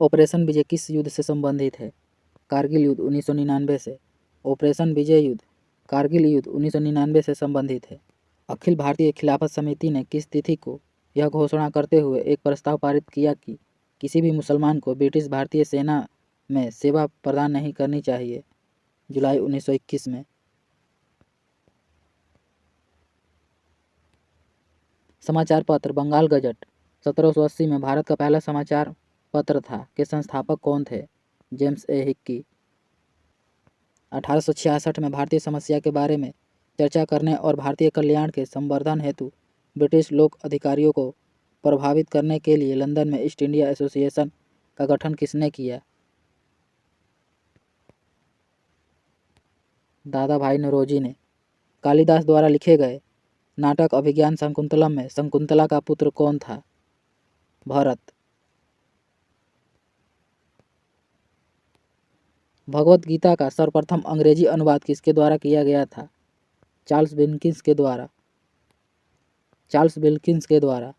Operation विजय किस युद्ध से संबंधित है? कारगिल युद्ध 1999 से। ऑपरेशन विजय युद्ध कारगिल युद्ध 1999 से संबंधित है। अखिल भारतीय खिलाफत समिति ने किस तिथि को यह घोषणा करते हुए एक प्रस्ताव पारित किया कि किसी भी मुसलमान को ब्रिटिश भारतीय सेना में सेवा प्रदान नहीं करनी चाहिए? जुलाई 1921 में। समाचार पत्र बंगाल गजट 1780 में भारत का पहला समाचार पत्र था के संस्थापक कौन थे? जेम्स ए हिक्की। 1866 में भारतीय समस्या के बारे में चर्चा करने और भारतीय कल्याण के संवर्धन हेतु ब्रिटिश लोक अधिकारियों को प्रभावित करने के लिए लंदन में ईस्ट इंडिया एसोसिएशन का गठन किसने किया? दादा भाई नौरोजी ने। कालिदास द्वारा लिखे गए नाटक अभिज्ञान शकुंतलम में शकुंतला का पुत्र कौन था? भरत। भगवत गीता का सर्वप्रथम अंग्रेजी अनुवाद किसके द्वारा किया गया था? चार्ल्स विल्किंस के द्वारा।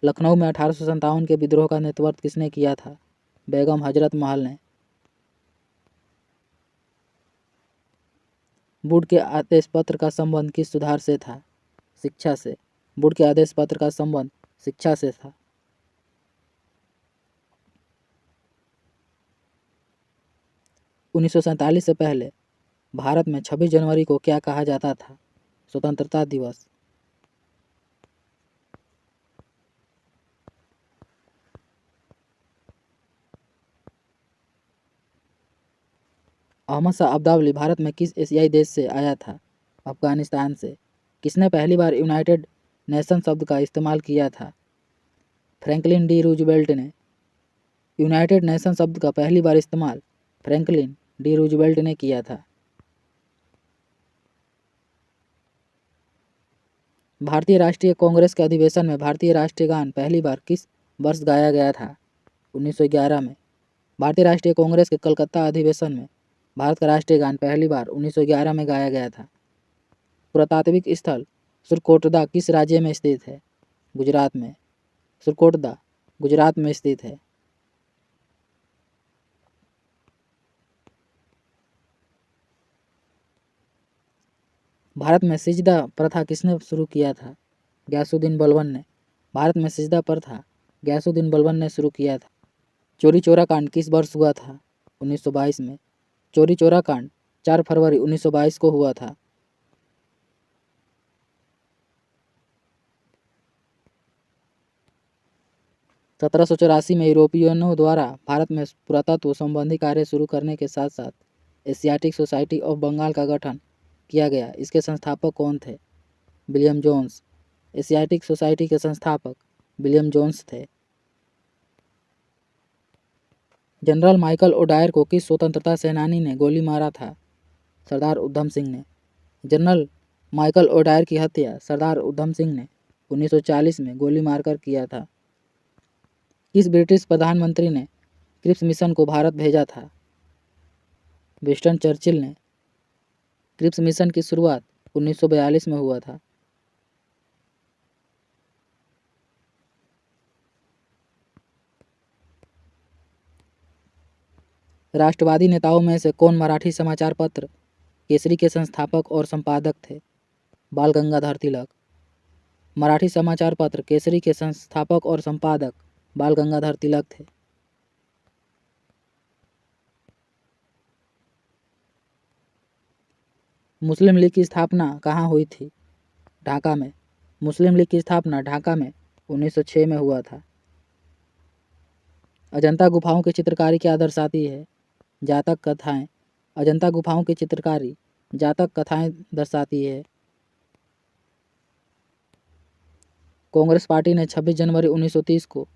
लखनऊ में 1857 के विद्रोह का नेतृत्व किसने किया था? बेगम हजरत महल ने। वुड के आदेश पत्र का संबंध किस सुधार से था? शिक्षा से। वुड के आदेश पत्र का संबंध शिक्षा से था। उन्नीस से पहले भारत में 26 जनवरी को क्या कहा जाता था? स्वतंत्रता दिवस। अहमद शाह अब्दाली भारत में किस एशियाई देश से आया था? अफगानिस्तान से। किसने पहली बार यूनाइटेड नेशन शब्द का इस्तेमाल किया था? फ्रैंकलिन डी रूजवेल्ट ने। यूनाइटेड नेशन शब्द का पहली बार इस्तेमाल फ्रैंकलिन डी रूजवेल्ट ने किया था। भारतीय राष्ट्रीय कांग्रेस के अधिवेशन में भारतीय राष्ट्रीय गान पहली बार किस वर्ष गाया गया था? 1911 में। भारतीय राष्ट्रीय कांग्रेस के कलकत्ता अधिवेशन में भारत का राष्ट्रीय गान पहली बार 1911 में गाया गया था। पुरातात्विक स्थल सुरकोटदा किस राज्य में स्थित है? गुजरात में। सुरकोटदा गुजरात में स्थित है। भारत में सिजदा प्रथा किसने शुरू किया था? गयासुद्दीन बलबन ने। भारत में सिजदा प्रथा गयासुद्दीन बलबन ने शुरू किया था। चोरी चोरा कांड किस वर्ष हुआ था? 1922 में। चोरी चोरा कांड 4 फरवरी 1922 को हुआ था। सत्रह में यूरोपियनों द्वारा भारत में पुरातत्व संबंधी कार्य शुरू करने के साथ साथ एशियाटिक सोसाइटी ऑफ बंगाल का गठन किया गया। इसके संस्थापक कौन थे? William Jones. एशियाटिक सोसाइटी के संस्थापक विलियम जोन्स थे। जनरल माइकल ओडायर को किस स्वतंत्रता सेनानी ने गोली मारा था? सरदार उधम सिंह ने। जनरल माइकल ओडायर की हत्या सरदार उधम सिंह ने 1940 में गोली मारकर किया था। किस ब्रिटिश प्रधानमंत्री ने क्रिप्स मिशन को भारत भेजा था? विंस्टन चर्चिल ने। क्रिप्स मिशन की शुरुआत 1942 में हुआ था। राष्ट्रवादी नेताओं में से कौन मराठी समाचार पत्र केसरी के संस्थापक और संपादक थे? बाल गंगाधर तिलक। मराठी समाचार पत्र केसरी के संस्थापक और संपादक बाल गंगाधर तिलक थे। मुस्लिम लीग की स्थापना कहाँ हुई थी? ढाका में। मुस्लिम लीग की स्थापना ढाका में 1906 में हुआ था। अजंता गुफाओं की चित्रकारी क्या दर्शाती है? जातक कथाएं। अजंता गुफाओं की चित्रकारी जातक कथाएं दर्शाती है। कांग्रेस पार्टी ने 26 जनवरी 1930 को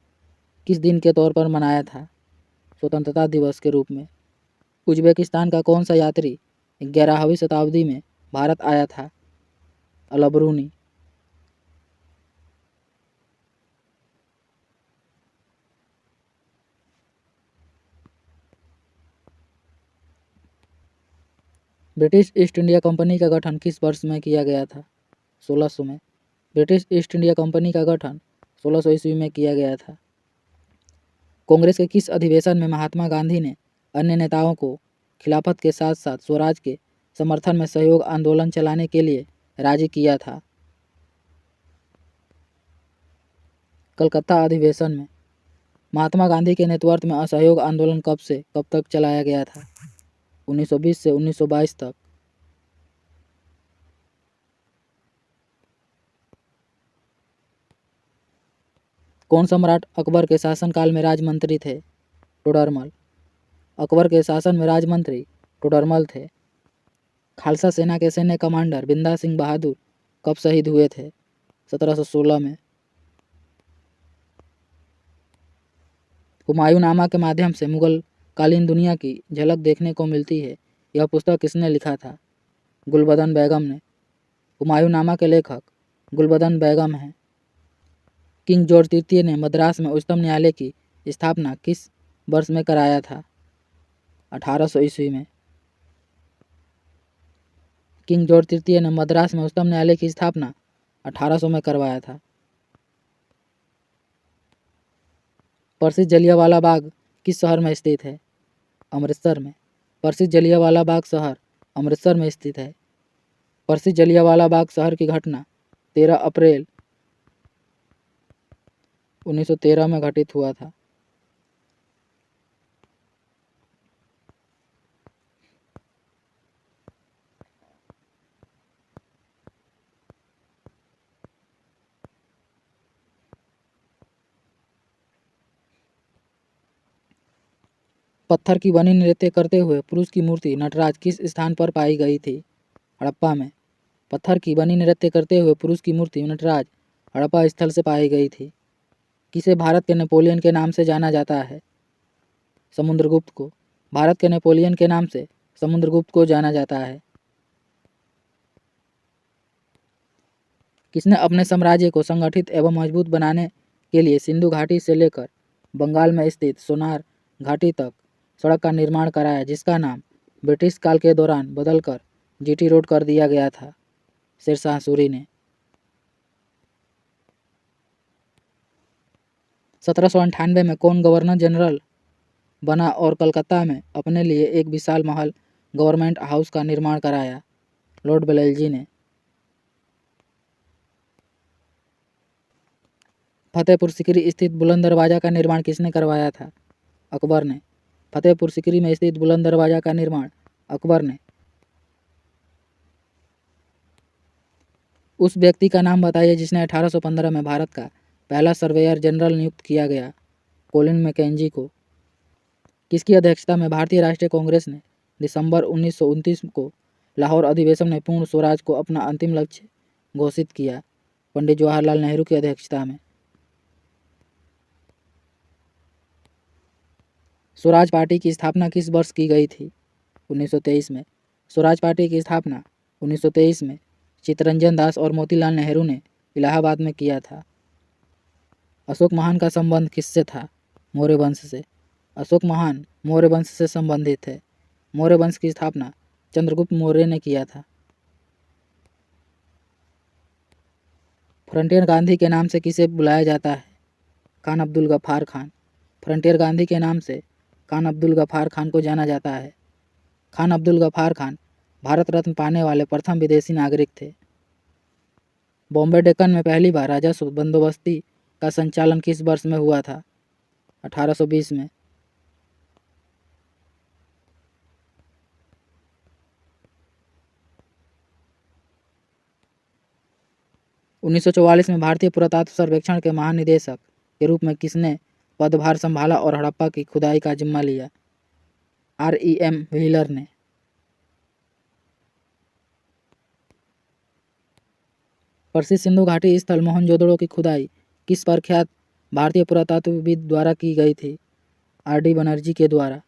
किस दिन के तौर पर मनाया था? स्वतंत्रता दिवस के रूप में। उज्बेकिस्तान का कौन सा यात्री 11वीं शताब्दी में भारत आया था? Al-Biruni. British east India company का गठन किस वर्ष में किया गया था? 1600 में। ब्रिटिश ईस्ट इंडिया कंपनी का गठन 1600 ईस्वी में किया गया था। कांग्रेस के किस अधिवेशन में महात्मा गांधी ने अन्य नेताओं को खिलाफत के साथ साथ स्वराज के समर्थन में सहयोग आंदोलन चलाने के लिए राजी किया था? कलकत्ता अधिवेशन में। महात्मा गांधी के नेतृत्व में असहयोग आंदोलन कब से कब तक चलाया गया था? 1920 से 1922 तक। कौन सम्राट अकबर के शासनकाल में राजमंत्री थे? टोडरमल। अकबर के शासन में राजमंत्री टोडरमल थे। खालसा सेना के सैन्य कमांडर बिंदा सिंह बहादुर कब शहीद हुए थे? 1716 में। हुमायूंनामा के माध्यम से मुगल कालीन दुनिया की झलक देखने को मिलती है, यह पुस्तक किसने लिखा था? गुलबदन बेगम ने। हुमायूंनामा के लेखक गुलबदन बेगम हैं। किंग जॉर्ज तृतीय ने मद्रास में उच्चतम न्यायालय की स्थापना किस वर्ष में कराया था? 1800 ईस्वी में। किंग जॉर्ज तृतीय ने मद्रास में उच्चतम न्यायालय की स्थापना 1800 में करवाया था। प्रसिद्ध जलियांवाला बाग किस शहर में स्थित है? अमृतसर में। प्रसिद्ध जलियांवाला बाग शहर अमृतसर में स्थित है। प्रसिद्ध जलियांवाला बाग शहर की घटना 13 अप्रैल 1913 में घटित हुआ था। पत्थर की बनी नृत्य करते हुए पुरुष की मूर्ति नटराज किस स्थान पर पाई गई थी? हड़प्पा में। पत्थर की बनी नृत्य करते हुए पुरुष की मूर्ति नटराज हड़प्पा स्थल से पाई गई थी। किसे भारत के नेपोलियन के नाम से जाना जाता है? समुद्रगुप्त को। भारत के नेपोलियन के नाम से समुद्रगुप्त को जाना जाता है। किसने अपने साम्राज्य को संगठित एवं मजबूत बनाने के लिए सिंधु घाटी से लेकर बंगाल में स्थित सोनार घाटी तक सड़क का निर्माण कराया, जिसका नाम ब्रिटिश काल के दौरान बदलकर जीटी रोड कर दिया गया था? शेरशाह सूरी ने। 1798 में कौन गवर्नर जनरल बना और कलकत्ता में अपने लिए एक विशाल महल गवर्नमेंट हाउस का निर्माण कराया? लॉर्ड बेलेजी ने। फतेहपुर सीकरी स्थित बुलंद दरवाजा का निर्माण किसने करवाया था? अकबर ने। फतेहपुर सीकरी में स्थित बुलंद दरवाजा का निर्माण अकबर ने। उस व्यक्ति का नाम बताइए जिसने 1815 में भारत का पहला सर्वेयर जनरल नियुक्त किया गया? कोलिन मैकेंजी को। किसकी अध्यक्षता में भारतीय राष्ट्रीय कांग्रेस ने दिसंबर 1929 को लाहौर अधिवेशन में पूर्ण स्वराज को अपना अंतिम लक्ष्य घोषित किया? पंडित जवाहरलाल नेहरू की अध्यक्षता में। स्वराज पार्टी की स्थापना किस वर्ष की गई थी? 1923 में। स्वराज पार्टी की स्थापना 1923 में चित्तरंजन दास और मोतीलाल नेहरू ने इलाहाबाद में किया था। अशोक महान का संबंध किससे था? मौर्य वंश से। अशोक महान मौर्य वंश से संबंधित है। मौर्य वंश की स्थापना चंद्रगुप्त मौर्य ने किया था। फ्रंटियर गांधी के नाम से किसे बुलाया जाता है? खान अब्दुल गफ्फार खान। फ्रंटियर गांधी के नाम से खान अब्दुल गफ्फार खान को जाना जाता है। खान अब्दुल गफ्फार खान भारत रत्न पाने वाले प्रथम विदेशी नागरिक थे। बॉम्बे डेक्कन में पहली बार राजस्व बंदोबस्ती का संचालन किस वर्ष में हुआ था? 1820 में। उन्नीस में भारतीय पुरातत्व सर्वेक्षण के महानिदेशक के रूप में किसने पदभार संभाला और हड़प्पा की खुदाई का जिम्मा लिया? REM व्हीलर ने। प्रसिद्ध सिंधु घाटी स्थल मोहनजोदड़ो की खुदाई किस प्रख्यात भारतीय पुरातत्वविद द्वारा की गई थी? RD बनर्जी के द्वारा।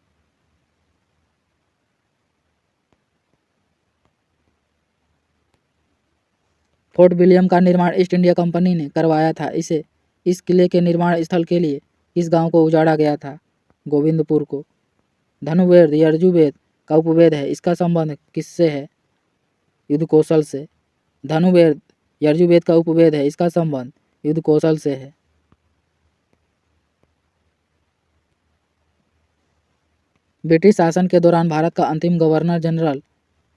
फोर्ट विलियम का निर्माण ईस्ट इंडिया कंपनी ने करवाया था। इस किले के निर्माण स्थल के लिए किस गांव को उजाड़ा गया था? गोविंदपुर को। धनुर्वेद यजुर्वेद का उपवेद है, इसका संबंध किससे है? युद्ध कौशल से। धनुर्वेद यजुर्वेद का उपवेद है, इसका संबंध युद्ध कौशल से है। ब्रिटिश शासन के दौरान भारत का अंतिम गवर्नर जनरल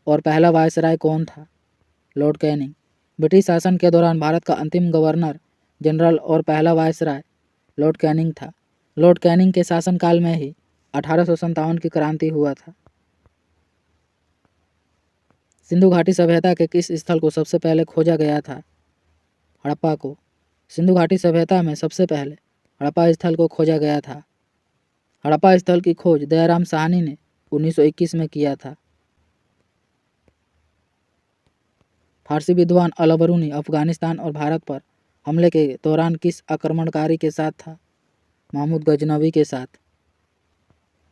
और पहला वायसराय कौन था? Lord Canning. ब्रिटिश शासन के दौरान भारत का अंतिम गवर्नर जनरल और पहला वायसराय लॉर्ड कैनिंग था। लॉर्ड कैनिंग के शासनकाल में ही 1857 की क्रांति हुआ था। सिंधु घाटी सभ्यता के किस स्थल को सबसे पहले खोजा गया था? हड़प्पा को। सिंधु घाटी सभ्यता में सबसे पहले हड़प्पा स्थल को खोजा गया था। हड़प्पा स्थल की खोज दयाराम साहनी ने 1921 में किया था। फारसी विद्वान अल-बरूनी अफगानिस्तान और भारत पर हमले के दौरान किस आक्रमणकारी के साथ था? महमूद गजनवी के साथ।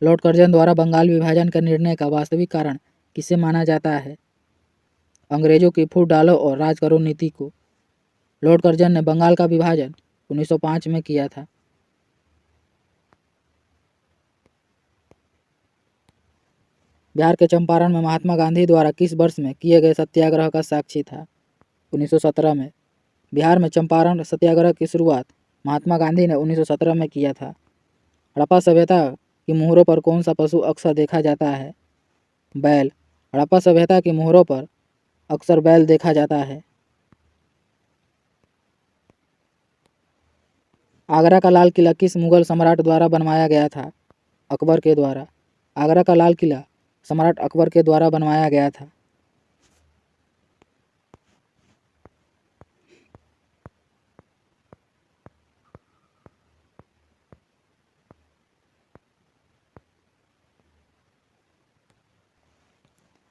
लॉर्ड कर्जन द्वारा बंगाल विभाजन का निर्णय का वास्तविक कारण किसे माना जाता है? अंग्रेजों की फूट डालो और राज करो नीति को। लॉर्ड कर्जन ने बंगाल का विभाजन 1905 में किया था। बिहार के चंपारण में महात्मा गांधी द्वारा किस वर्ष में किए गए सत्याग्रह का साक्षी था? 1917 में। बिहार में चंपारण सत्याग्रह की शुरुआत महात्मा गांधी ने 1917 में किया था। हड़प्पा सभ्यता की मोहरों पर कौन सा पशु अक्सर देखा जाता है? बैल। हड़प्पा सभ्यता की मोहरों पर अक्सर बैल देखा जाता है। आगरा का लाल किला किस मुगल सम्राट द्वारा बनवाया गया था? अकबर के द्वारा। आगरा का लाल किला सम्राट अकबर के द्वारा बनवाया गया था।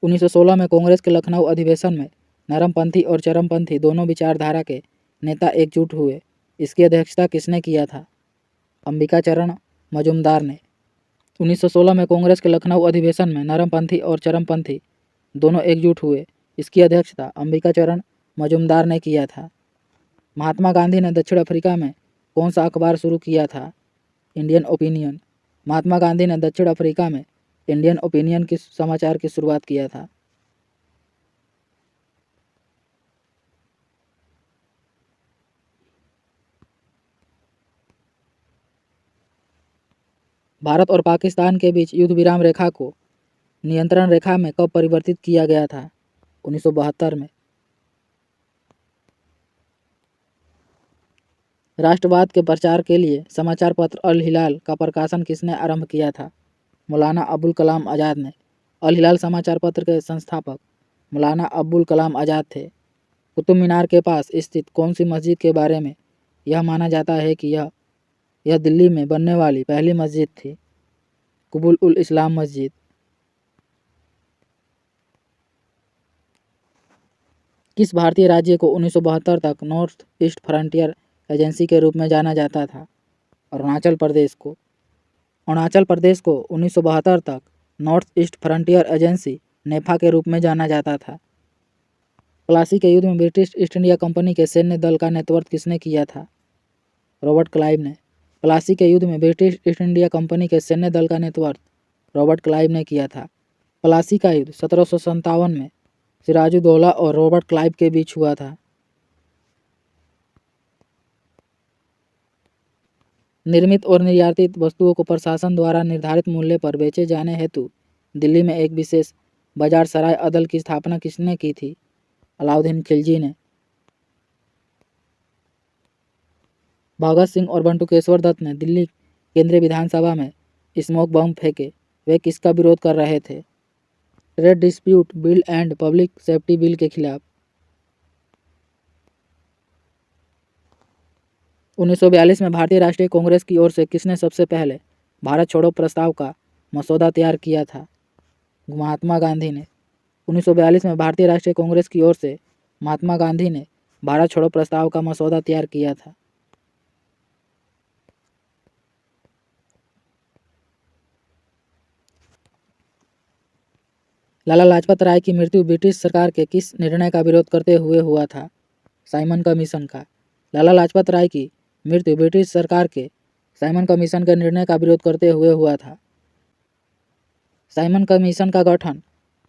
उन्नीस सौ 16 में कांग्रेस के लखनऊ अधिवेशन में नरमपंथी और चरमपंथी दोनों विचारधारा के नेता एकजुट हुए। इसकी अध्यक्षता किसने किया था? अंबिका चरण मजूमदार ने। 1916 में कांग्रेस के लखनऊ अधिवेशन में नरमपंथी और चरमपंथी दोनों एकजुट हुए। इसकी अध्यक्षता अंबिका चरण मजूमदार ने किया था। महात्मा गांधी ने दक्षिण अफ्रीका में कौन सा अखबार शुरू किया था? Indian opinion. महात्मा गांधी ने दक्षिण अफ्रीका में इंडियन ओपिनियन की समाचार की शुरुआत किया था। भारत और पाकिस्तान के बीच युद्ध विराम रेखा को नियंत्रण रेखा में कब परिवर्तित किया गया था? 1972 में। राष्ट्रवाद के प्रचार के लिए समाचार पत्र अल हिलाल का प्रकाशन किसने आरंभ किया था? मौलाना अबुल कलाम आज़ाद ने। अल हिलाल समाचार पत्र के संस्थापक मौलाना अबुल कलाम आज़ाद थे। कुतुब मीनार के पास स्थित कौन सी मस्जिद के बारे में यह माना जाता है कि यह दिल्ली में बनने वाली पहली मस्जिद थी? कुबुल उल इस्लाम मस्जिद। किस भारतीय राज्य को 1972 तक नॉर्थ ईस्ट फ्रंटियर एजेंसी के रूप में जाना जाता था? अरुणाचल प्रदेश को। अरुणाचल प्रदेश को 1972 तक नॉर्थ ईस्ट फ्रंटियर एजेंसी नेफा के रूप में जाना जाता था। प्लासी के युद्ध में ब्रिटिश ईस्ट इंडिया कंपनी के सैन्य दल का नेतृत्व किसने किया था? रॉबर्ट क्लाइव ने। प्लासी के युद्ध में ब्रिटिश ईस्ट इंडिया कंपनी के सैन्य दल का नेतृत्व रॉबर्ट क्लाइव ने किया था। प्लासी का युद्ध 1757 में सिराजुद्दौला और रॉबर्ट क्लाइव के बीच हुआ था। निर्मित और निर्यातित वस्तुओं को प्रशासन द्वारा निर्धारित मूल्य पर बेचे जाने हेतु दिल्ली में एक विशेष बाजार सराय अदल की स्थापना किसने की थी? अलाउद्दीन खिलजी ने। भगत सिंह और बंटुकेश्वर दत्त ने दिल्ली केंद्रीय विधानसभा में स्मोक बम फेंके। वे किसका विरोध कर रहे थे? Trade dispute bill and public safety bill के खिलाफ। 1942 में भारतीय राष्ट्रीय कांग्रेस की ओर से किसने सबसे पहले भारत छोड़ो प्रस्ताव का मसौदा तैयार किया था? महात्मा गांधी ने। 1942 में भारतीय राष्ट्रीय कांग्रेस की ओर से महात्मा गांधी ने भारत छोड़ो प्रस्ताव का मसौदा तैयार किया था। लाला लाजपत राय की मृत्यु ब्रिटिश सरकार के किस निर्णय का विरोध करते हुए हुआ था? साइमन कमीशन का। लाला लाजपत राय की मृत्यु ब्रिटिश सरकार के साइमन कमीशन के निर्णय का विरोध करते हुए हुआ था। साइमन कमीशन का गठन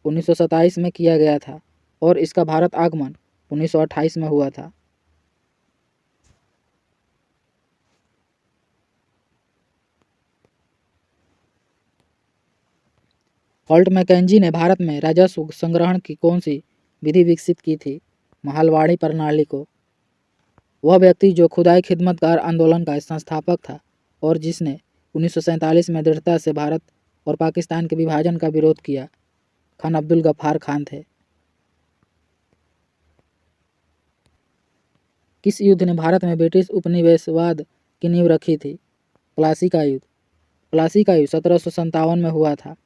1927 में किया गया था और इसका भारत आगमन 1928 में हुआ था। हॉल्ट मैकेंजी ने भारत में राजस्व संग्रहण की कौन सी विधि विकसित की थी? महलवाड़ी प्रणाली को। वह व्यक्ति जो खुदाई खिदमतगार आंदोलन का संस्थापक था और जिसने 1947 में दृढ़ता से भारत और पाकिस्तान के विभाजन का विरोध किया, खान अब्दुल गफ्फार खान थे। किस युद्ध ने भारत में ब्रिटिश उपनिवेशवाद की नींव रखी थी? प्लासी का युद्ध। प्लासी का युद्ध 1757 में हुआ था।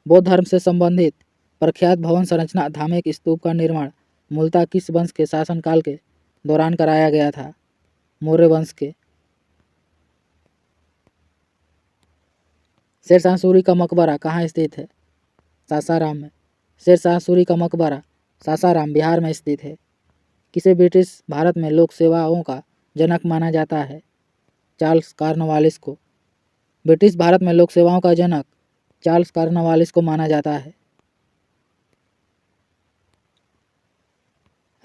बौद्ध धर्म से संबंधित प्रख्यात भवन संरचना धामेक स्तूप का निर्माण मूलतः किस वंश के शासनकाल के दौरान कराया गया था? मौर्य वंश के। शेरशाह सूरी का मकबरा कहाँ स्थित है? सासाराम में। शेरशाह सूरी का मकबरा सासाराम बिहार में स्थित है। किसे ब्रिटिश भारत में लोक सेवाओं का जनक माना जाता है? चार्ल्स कॉर्नवालिस को। ब्रिटिश भारत में लोक सेवाओं का जनक चार्ल्स कॉर्नवालिस को माना जाता है।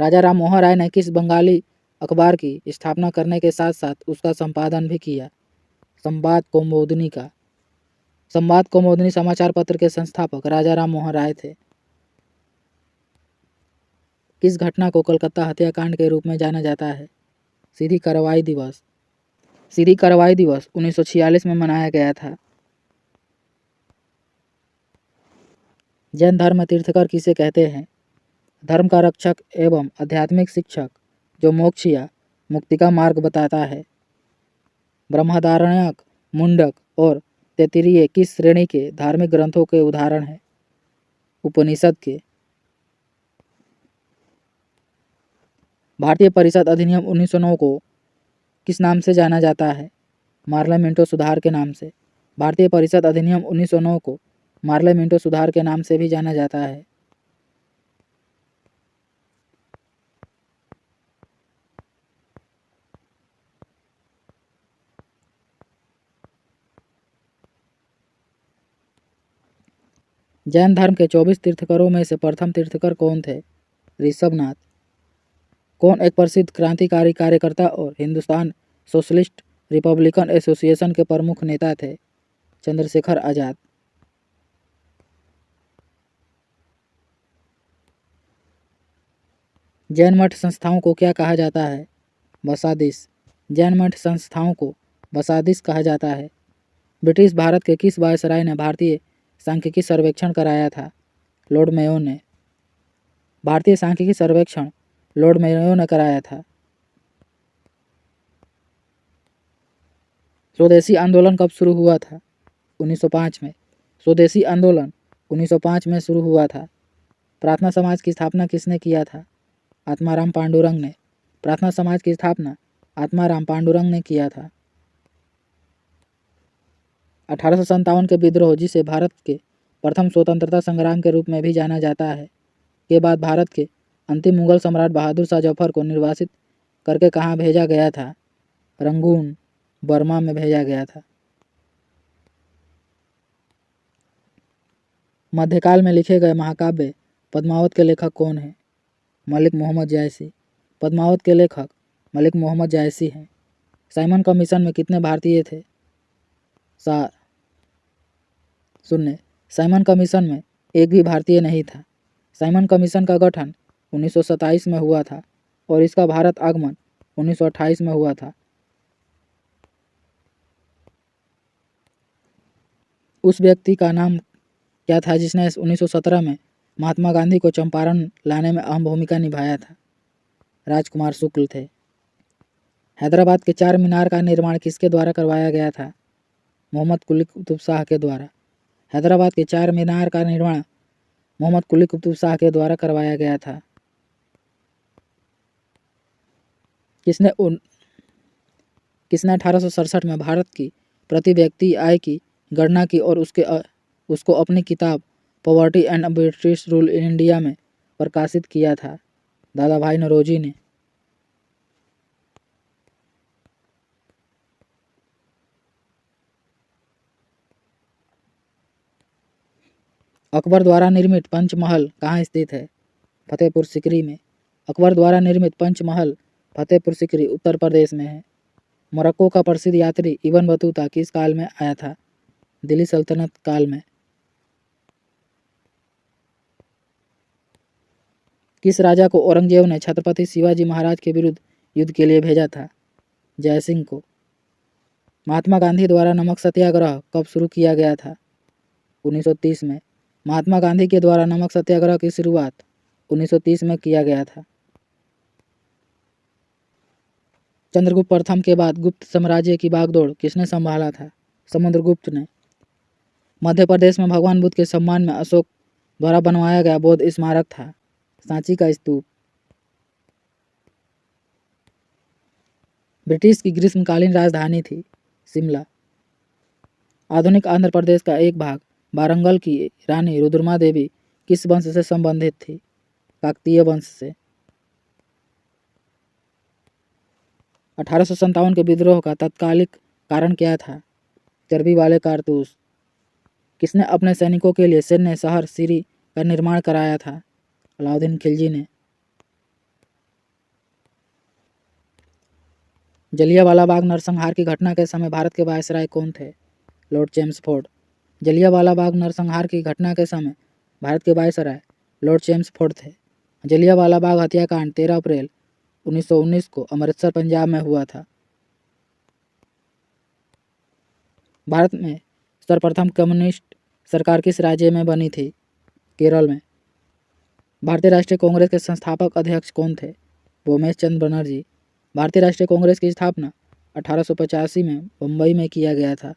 राजा राम मोहन राय ने किस बंगाली अखबार की स्थापना करने के साथ साथ उसका संपादन भी किया? संवाद कौमुदनी का। संवाद कौमुदनी समाचार पत्र के संस्थापक राजा राम मोहन राय थे। किस घटना को कलकत्ता हत्याकांड के रूप में जाना जाता है? सीधी कार्रवाई दिवस। सीधी कार्रवाई दिवस 1946 में मनाया गया था। जैन धर्म में तीर्थकर किसे कहते हैं? धर्म का रक्षक एवं आध्यात्मिक शिक्षक जो मोक्ष या मुक्ति का मार्ग बताता है। बृहदारण्यक, मुंडक और तैत्तिरीय किस श्रेणी के धार्मिक ग्रंथों के उदाहरण हैं? उपनिषद के। भारतीय परिषद अधिनियम 1909 को किस नाम से जाना जाता है? मार्ले मिंटो सुधार के नाम से। भारतीय परिषद अधिनियम 1909 को मार्ले मिंटो सुधार के नाम से भी जाना जाता है। जैन धर्म के 24 तीर्थकरों में से प्रथम तीर्थकर कौन थे? ऋषभनाथ। कौन एक प्रसिद्ध क्रांतिकारी कार्यकर्ता और हिंदुस्तान सोशलिस्ट रिपब्लिकन एसोसिएशन के प्रमुख नेता थे? चंद्रशेखर आजाद। जैन मठ संस्थाओं को क्या कहा जाता है? बसादिस। जैन मठ संस्थाओं को बसादिस कहा जाता है। ब्रिटिश भारत के किस वायसराय ने भारतीय सांख्यिकी सर्वेक्षण कराया था? लॉर्ड मेयो ने। भारतीय सांख्यिकी सर्वेक्षण लॉर्ड मेयो ने कराया था। स्वदेशी आंदोलन कब शुरू हुआ था? 1905 में। स्वदेशी आंदोलन 1905 में शुरू हुआ था। प्रार्थना समाज की स्थापना किसने किया था? आत्माराम पांडुरंग ने। प्रार्थना समाज की स्थापना आत्माराम पांडुरंग ने किया था। 1857 के विद्रोह, जिसे भारत के प्रथम स्वतंत्रता संग्राम के रूप में भी जाना जाता है, के बाद भारत के अंतिम मुगल सम्राट बहादुर शाह जफर को निर्वासित करके कहाँ भेजा गया था? रंगून, बर्मा में भेजा गया था। मध्यकाल में लिखे गए महाकाव्य पद्मावत के लेखक कौन हैं? मलिक मोहम्मद जायसी। पद्मावत के लेखक मलिक मोहम्मद जायसी हैं। साइमन कमीशन में कितने भारतीय थे? 0। साइमन कमीशन में एक भी भारतीय नहीं था। साइमन कमीशन का गठन 1927 में हुआ था और इसका भारत आगमन 1928 में हुआ था। उस व्यक्ति का नाम क्या था जिसने 1917 में महात्मा गांधी को चंपारण लाने में अहम भूमिका निभाया था? राजकुमार शुक्ल थे। हैदराबाद के चार मीनार का निर्माण किसके द्वारा करवाया गया था? मोहम्मद कुली कुतुब शाह के द्वारा। हैदराबाद के चार मीनार का निर्माण मोहम्मद कुली कुतुब शाह के द्वारा करवाया गया था। किसने 1867 में भारत की प्रति व्यक्ति आय की गणना की और उसको अपनी किताब poverty and British rule in India में प्रकाशित किया था? दादा भाई नौरोजी ने। अकबर द्वारा निर्मित पंचमहल कहाँ स्थित है? फतेहपुर सीकरी में। अकबर द्वारा निर्मित पंचमहल फतेहपुर सीकरी उत्तर प्रदेश में है। मोरक्को का प्रसिद्ध यात्री इब्न बतूता किस काल में आया था? दिल्ली सल्तनत काल में। किस राजा को औरंगजेब ने छत्रपति शिवाजी महाराज के विरुद्ध युद्ध के लिए भेजा था? जयसिंह को। महात्मा गांधी द्वारा नमक सत्याग्रह कब शुरू किया गया था? 1930 में। महात्मा गांधी के द्वारा नमक सत्याग्रह की शुरुआत 1930 में किया गया था। चंद्रगुप्त प्रथम के बाद गुप्त साम्राज्य की बागडोर किसने संभाला था? समुद्रगुप्त ने। मध्य प्रदेश में भगवान बुद्ध के सम्मान में अशोक द्वारा बनवाया गया बौद्ध स्मारक था? सांची का स्तूप। ब्रिटिश की ग्रीष्मकालीन राजधानी थी? शिमला। आधुनिक आंध्र प्रदेश का एक भाग वारंगल की रानी रुद्रमा देवी किस वंश से संबंधित थी? काकतीय वंश से। 1857 के विद्रोह का तत्कालिक कारण क्या था? चर्बी वाले कारतूस। किसने अपने सैनिकों के लिए सैन्य शहर सीरी का निर्माण कराया था? अलाउद्दीन खिलजी ने। जलियांवाला बाग नरसंहार की घटना के समय भारत के वायसराय कौन थे? Lord Chelmsford. जलियांवाला बाग नरसंहार की घटना के समय भारत के वायसराय लॉर्ड चेम्सफोर्ड थे। जलियांवाला बाग हत्याकांड 13 अप्रैल 1919 को अमृतसर पंजाब में हुआ था। भारत में सर्वप्रथम कम्युनिस्ट सरकार किस राज्य में बनी थी? केरल में। भारतीय राष्ट्रीय कांग्रेस के संस्थापक अध्यक्ष कौन थे? भूमेश चंद्र बनर्जी। भारतीय राष्ट्रीय कांग्रेस की स्थापना 1885 में मुंबई में किया गया था।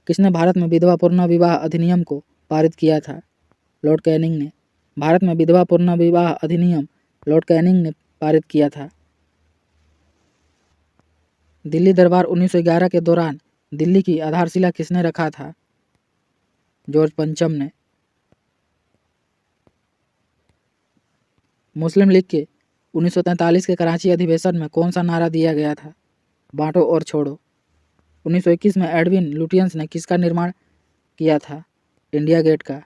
किसने भारत में विधवा पुनर्विवाह अधिनियम को पारित किया था? लॉर्ड कैनिंग ने। भारत में विधवा पुनर्विवाह अधिनियम लॉर्ड कैनिंग ने पारित किया था। दिल्ली दरबार 1911 के दौरान दिल्ली की आधारशिला किसने रखा था? जॉर्ज पंचम ने। मुस्लिम लीग के 1943 के कराची अधिवेशन में कौन सा नारा दिया गया था? बांटो और छोड़ो। 1921 में एडविन लुटियंस ने किसका निर्माण किया था? इंडिया गेट का।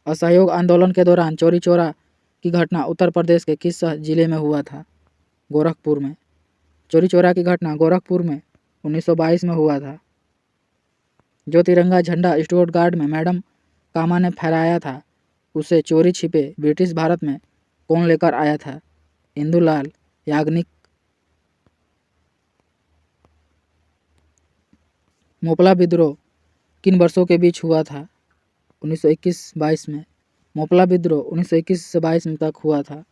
असहयोग आंदोलन के दौरान चौरी चौरा की घटना उत्तर प्रदेश के किस जिले में हुआ था? गोरखपुर में। चौरी चौरा की घटना गोरखपुर में 1922 में हुआ था। जो तिरंगा झंडा स्टुअर्ट गार्ड में मैडम कामा ने फहराया था उसे चोरी छिपे ब्रिटिश भारत में कौन लेकर आया था? इंदुलाल याग्निक। मोपला विद्रोह किन वर्षों के बीच हुआ था? 1921-22 में। मोपला विद्रोह 1921 से 22 में तक हुआ था।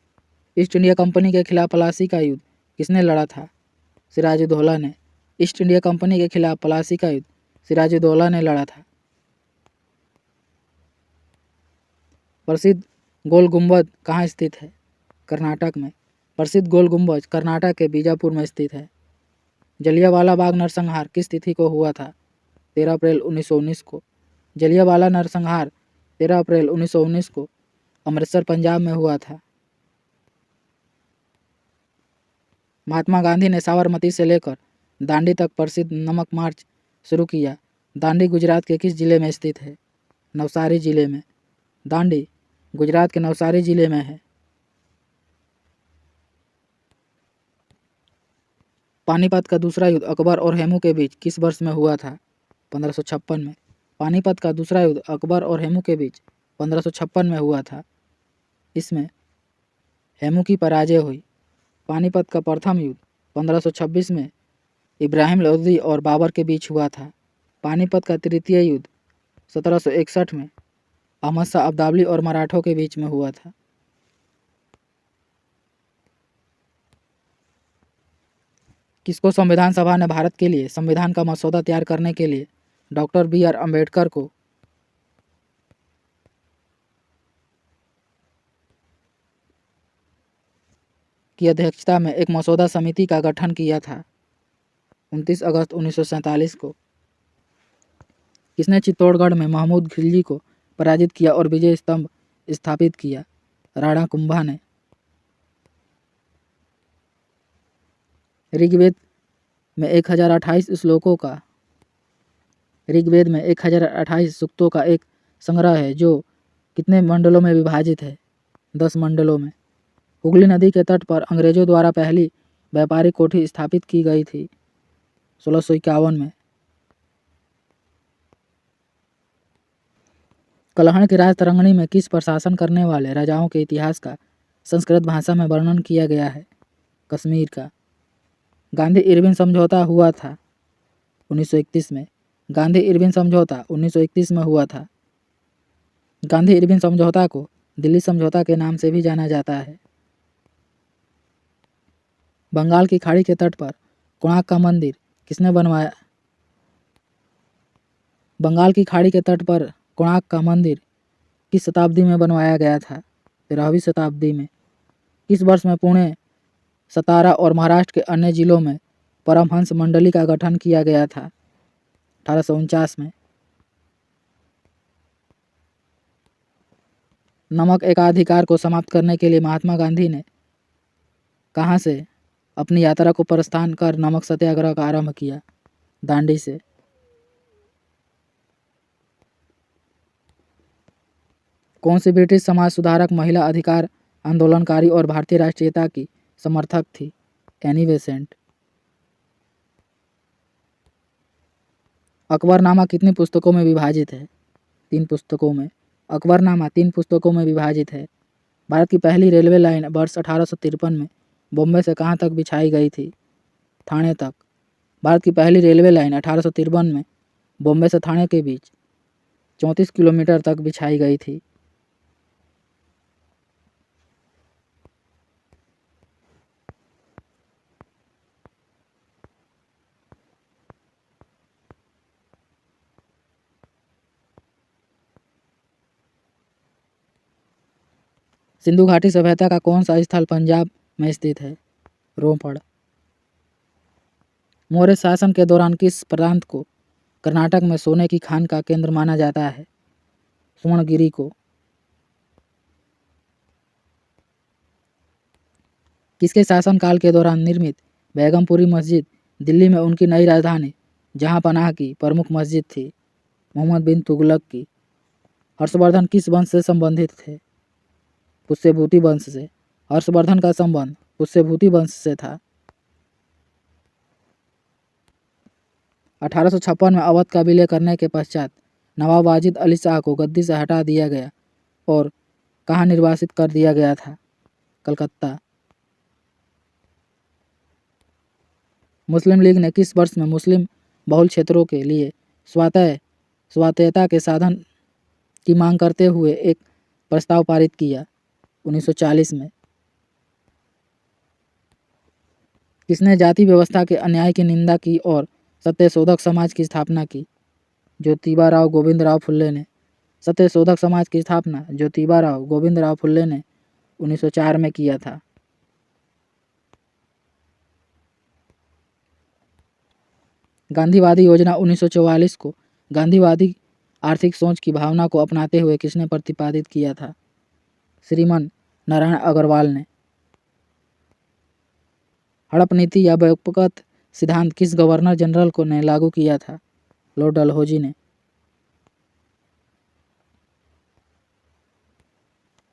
ईस्ट इंडिया कंपनी के खिलाफ प्लासी का युद्ध किसने लड़ा था? सिराजुद्दौला ने। ईस्ट इंडिया कंपनी के खिलाफ प्लासी का युद्ध सिराजुद्दौला ने लड़ा था। प्रसिद्ध गोल गुंबद कहाँ स्थित है? कर्नाटक में। प्रसिद्ध गोल गुंबद कर्नाटक के बीजापुर में स्थित है। जलियांवाला बाग नरसंहार किस तिथि को हुआ था? 13 अप्रैल 1919 को। जलियांवाला नरसंहार 13 अप्रैल 1919 को अमृतसर पंजाब में हुआ था। महात्मा गांधी ने साबरमती से लेकर दांडी तक प्रसिद्ध नमक मार्च शुरू किया। दांडी गुजरात के किस जिले में स्थित है? नवसारी जिले में। दांडी गुजरात के नवसारी जिले में है। पानीपत का दूसरा युद्ध अकबर और हेमू के बीच किस वर्ष में हुआ था? 1556 में। पानीपत का दूसरा युद्ध अकबर और हेमू के बीच 1556 में हुआ था। इसमें हेमू की पराजय हुई। पानीपत का प्रथम युद्ध 1526 में इब्राहिम लोदी और बाबर के बीच हुआ था। पानीपत का तृतीय युद्ध 1761 में अहमद शाह अब्दाली और मराठों के बीच में हुआ था। किसको संविधान सभा ने भारत के लिए संविधान का मसौदा तैयार करने के लिए डॉक्टर बी.आर. अम्बेडकर को की अध्यक्षता में एक मसौदा समिति का गठन किया था? 29 अगस्त 1947 को। किसने चित्तौड़गढ़ में महमूद खिलजी को पराजित किया और विजय स्तंभ स्थापित किया? राणा कुंभा ने। ऋग्वेद में 1028 श्लोकों का ऋग्वेद में 1028 सूक्तों का एक संग्रह है जो कितने मंडलों में विभाजित है? 10 मंडलों में। हुगली नदी के तट पर अंग्रेजों द्वारा पहली व्यापारिक कोठी स्थापित की गई थी 1651 में। कलहण की राज तरंगिणी में किस पर शासन करने वाले राजाओं के इतिहास का संस्कृत भाषा में वर्णन किया गया है? कश्मीर का। गांधी इरविन समझौता हुआ था 1931 में। गांधी इरविन समझौता 1931 में हुआ था। गांधी इरविन समझौता को दिल्ली समझौता के नाम से भी जाना जाता है। बंगाल की खाड़ी के तट पर कोणार्क का मंदिर किसने बनवाया? बंगाल की खाड़ी के तट पर कोणार्क का मंदिर किस शताब्दी में बनवाया गया था? 13वीं शताब्दी में। किस वर्ष में पुणे, सतारा और महाराष्ट्र के अन्य जिलों में परमहंस मंडली का गठन किया गया था? 1849 में। नमक एकाधिकार को समाप्त करने के लिए महात्मा गांधी ने कहाँ से अपनी यात्रा को प्रस्थान कर नमक सत्याग्रह का आरंभ किया? दांडी से। कौन सी ब्रिटिश समाज सुधारक महिला अधिकार आंदोलनकारी और भारतीय राष्ट्रीयता की समर्थक थी? Annie Besant. अकबरनामा कितनी पुस्तकों में विभाजित है? 3 पुस्तकों में। अकबरनामा 3 पुस्तकों में विभाजित है। भारत की पहली रेलवे लाइन वर्ष 1853 में बॉम्बे से कहाँ तक बिछाई गई थी? थाने तक। भारत की पहली रेलवे लाइन 1853 में बॉम्बे से थाने के बीच 34 किलोमीटर तक बिछाई गई थी। सिंधु घाटी सभ्यता का कौन सा स्थल पंजाब में स्थित है? रोपड़। मौर्य शासन के दौरान किस प्रांत को कर्नाटक में सोने की खान का केंद्र माना जाता है? सुवर्णगिरी को। किसके शासनकाल के दौरान निर्मित बेगमपुरी मस्जिद दिल्ली में उनकी नई राजधानी जहांपनाह की प्रमुख मस्जिद थी? मोहम्मद बिन तुगलक की। हर्षवर्धन किस वंश से संबंधित थे? पुष्यभूति वंश से। हर्षवर्धन का संबंध पुष्यभूति वंश से था। 1856 में अवध का विलय करने के पश्चात नवाब वाजिद अली शाह को गद्दी से हटा दिया गया और कहाँ निर्वासित कर दिया गया था? कलकत्ता। मुस्लिम लीग ने किस वर्ष में मुस्लिम बहुल क्षेत्रों के लिए स्वायत्तता के साधन की मांग करते हुए एक प्रस्ताव पारित किया? 1940 में। किसने जाति व्यवस्था के अन्याय की निंदा की और सत्यशोधक समाज की स्थापना की? ज्योतिबा गोविंदराव फुल्ले ने। सत्यशोधक समाज की स्थापना ज्योतिबा गोविंदराव फुल्ले ने 1904 में किया था। गांधीवादी योजना 1944 को गांधीवादी आर्थिक सोच की भावना को अपनाते हुए किसने प्रतिपादित किया था? श्रीमान नारायण अग्रवाल ने। हड़प नीति या व्यक्तिगत सिद्धांत किस गवर्नर जनरल को ने लागू किया था? लॉर्ड डलहौजी ने।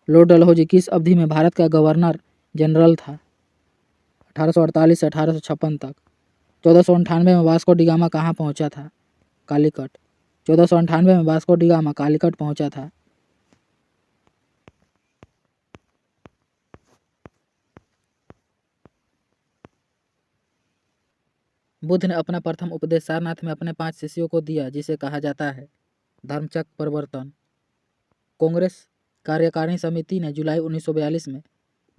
लॉर्ड डलहौजी किस अवधि में भारत का गवर्नर जनरल था? 1848 से 1856 तक। 1498 में वास्को डी गामा कहाँ पहुँचा था? कालीकट। 1498 में वास्को डी गामा कालीकट पहुँचा था। बुद्ध ने अपना प्रथम उपदेश सारनाथ में अपने 5 शिष्यों को दिया जिसे कहा जाता है धर्मचक्र प्रवर्तन। कांग्रेस कार्यकारिणी समिति ने जुलाई 1942 में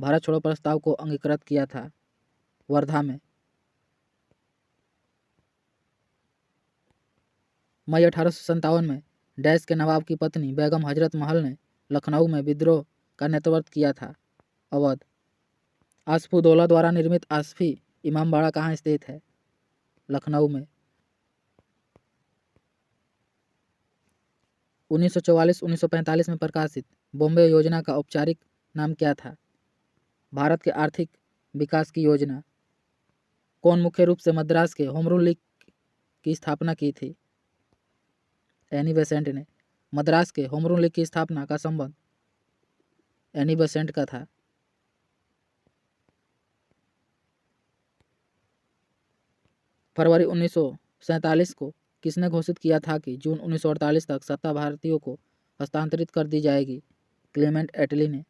भारत छोड़ो प्रस्ताव को अंगीकृत किया था वर्धा में। मई 1857 में डैश के नवाब की पत्नी बेगम हजरत महल ने लखनऊ में विद्रोह का नेतृत्व किया था। अवध। आसफुद्दौला द्वारा निर्मित आसफी इमामबाड़ा कहाँ स्थित है? लखनऊ में। 1944-1945 में प्रकाशित बॉम्बे योजना का औपचारिक नाम क्या था? भारत के आर्थिक विकास की योजना। कौन मुख्य रूप से मद्रास के होम रूल लीग की स्थापना की थी? एनी बेसेंट ने। मद्रास के होम रूल लीग की स्थापना का संबंध एनी बेसेंट का था। फरवरी 1947 को किसने घोषित किया था कि जून 1948 तक सत्ता भारतीयों को हस्तांतरित कर दी जाएगी? क्लेमेंट एटली ने।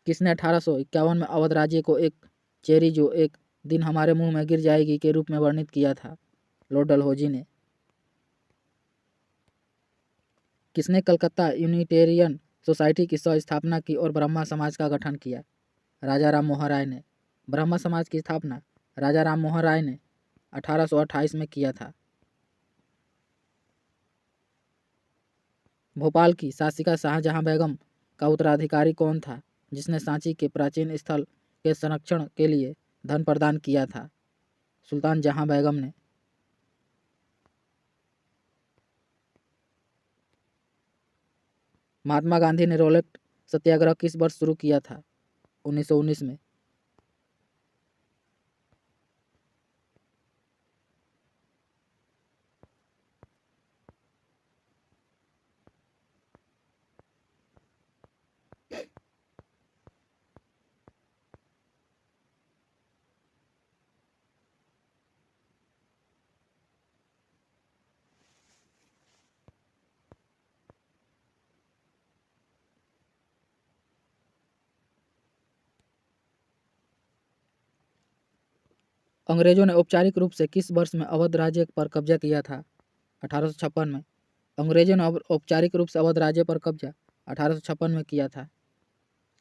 किसने 1851 में अवध राज्य को एक चेरी जो एक दिन हमारे मुंह में गिर जाएगी के रूप में वर्णित किया था? लॉर्ड डलहौजी ने। किसने कलकत्ता यूनिटेरियन सोसाइटी की स्थापना की और ब्रह्मा समाज का गठन किया? राजा राम मोहन राय ने। ब्रह्मा समाज की स्थापना राजा राम मोहन राय ने 1828 में किया था। भोपाल की शासिका शाहजहां बेगम का उत्तराधिकारी कौन था जिसने सांची के प्राचीन स्थल के संरक्षण के लिए धन प्रदान किया था? सुल्तान जहां बेगम ने। महात्मा गांधी ने रोलेट सत्याग्रह किस वर्ष शुरू किया था? 1919 में। अंग्रेजों ने औपचारिक रूप से किस वर्ष में अवध राज्य पर कब्जा किया था? 1856 में। अंग्रेजों ने औपचारिक रूप से अवध राज्य पर कब्जा 1856 में किया था।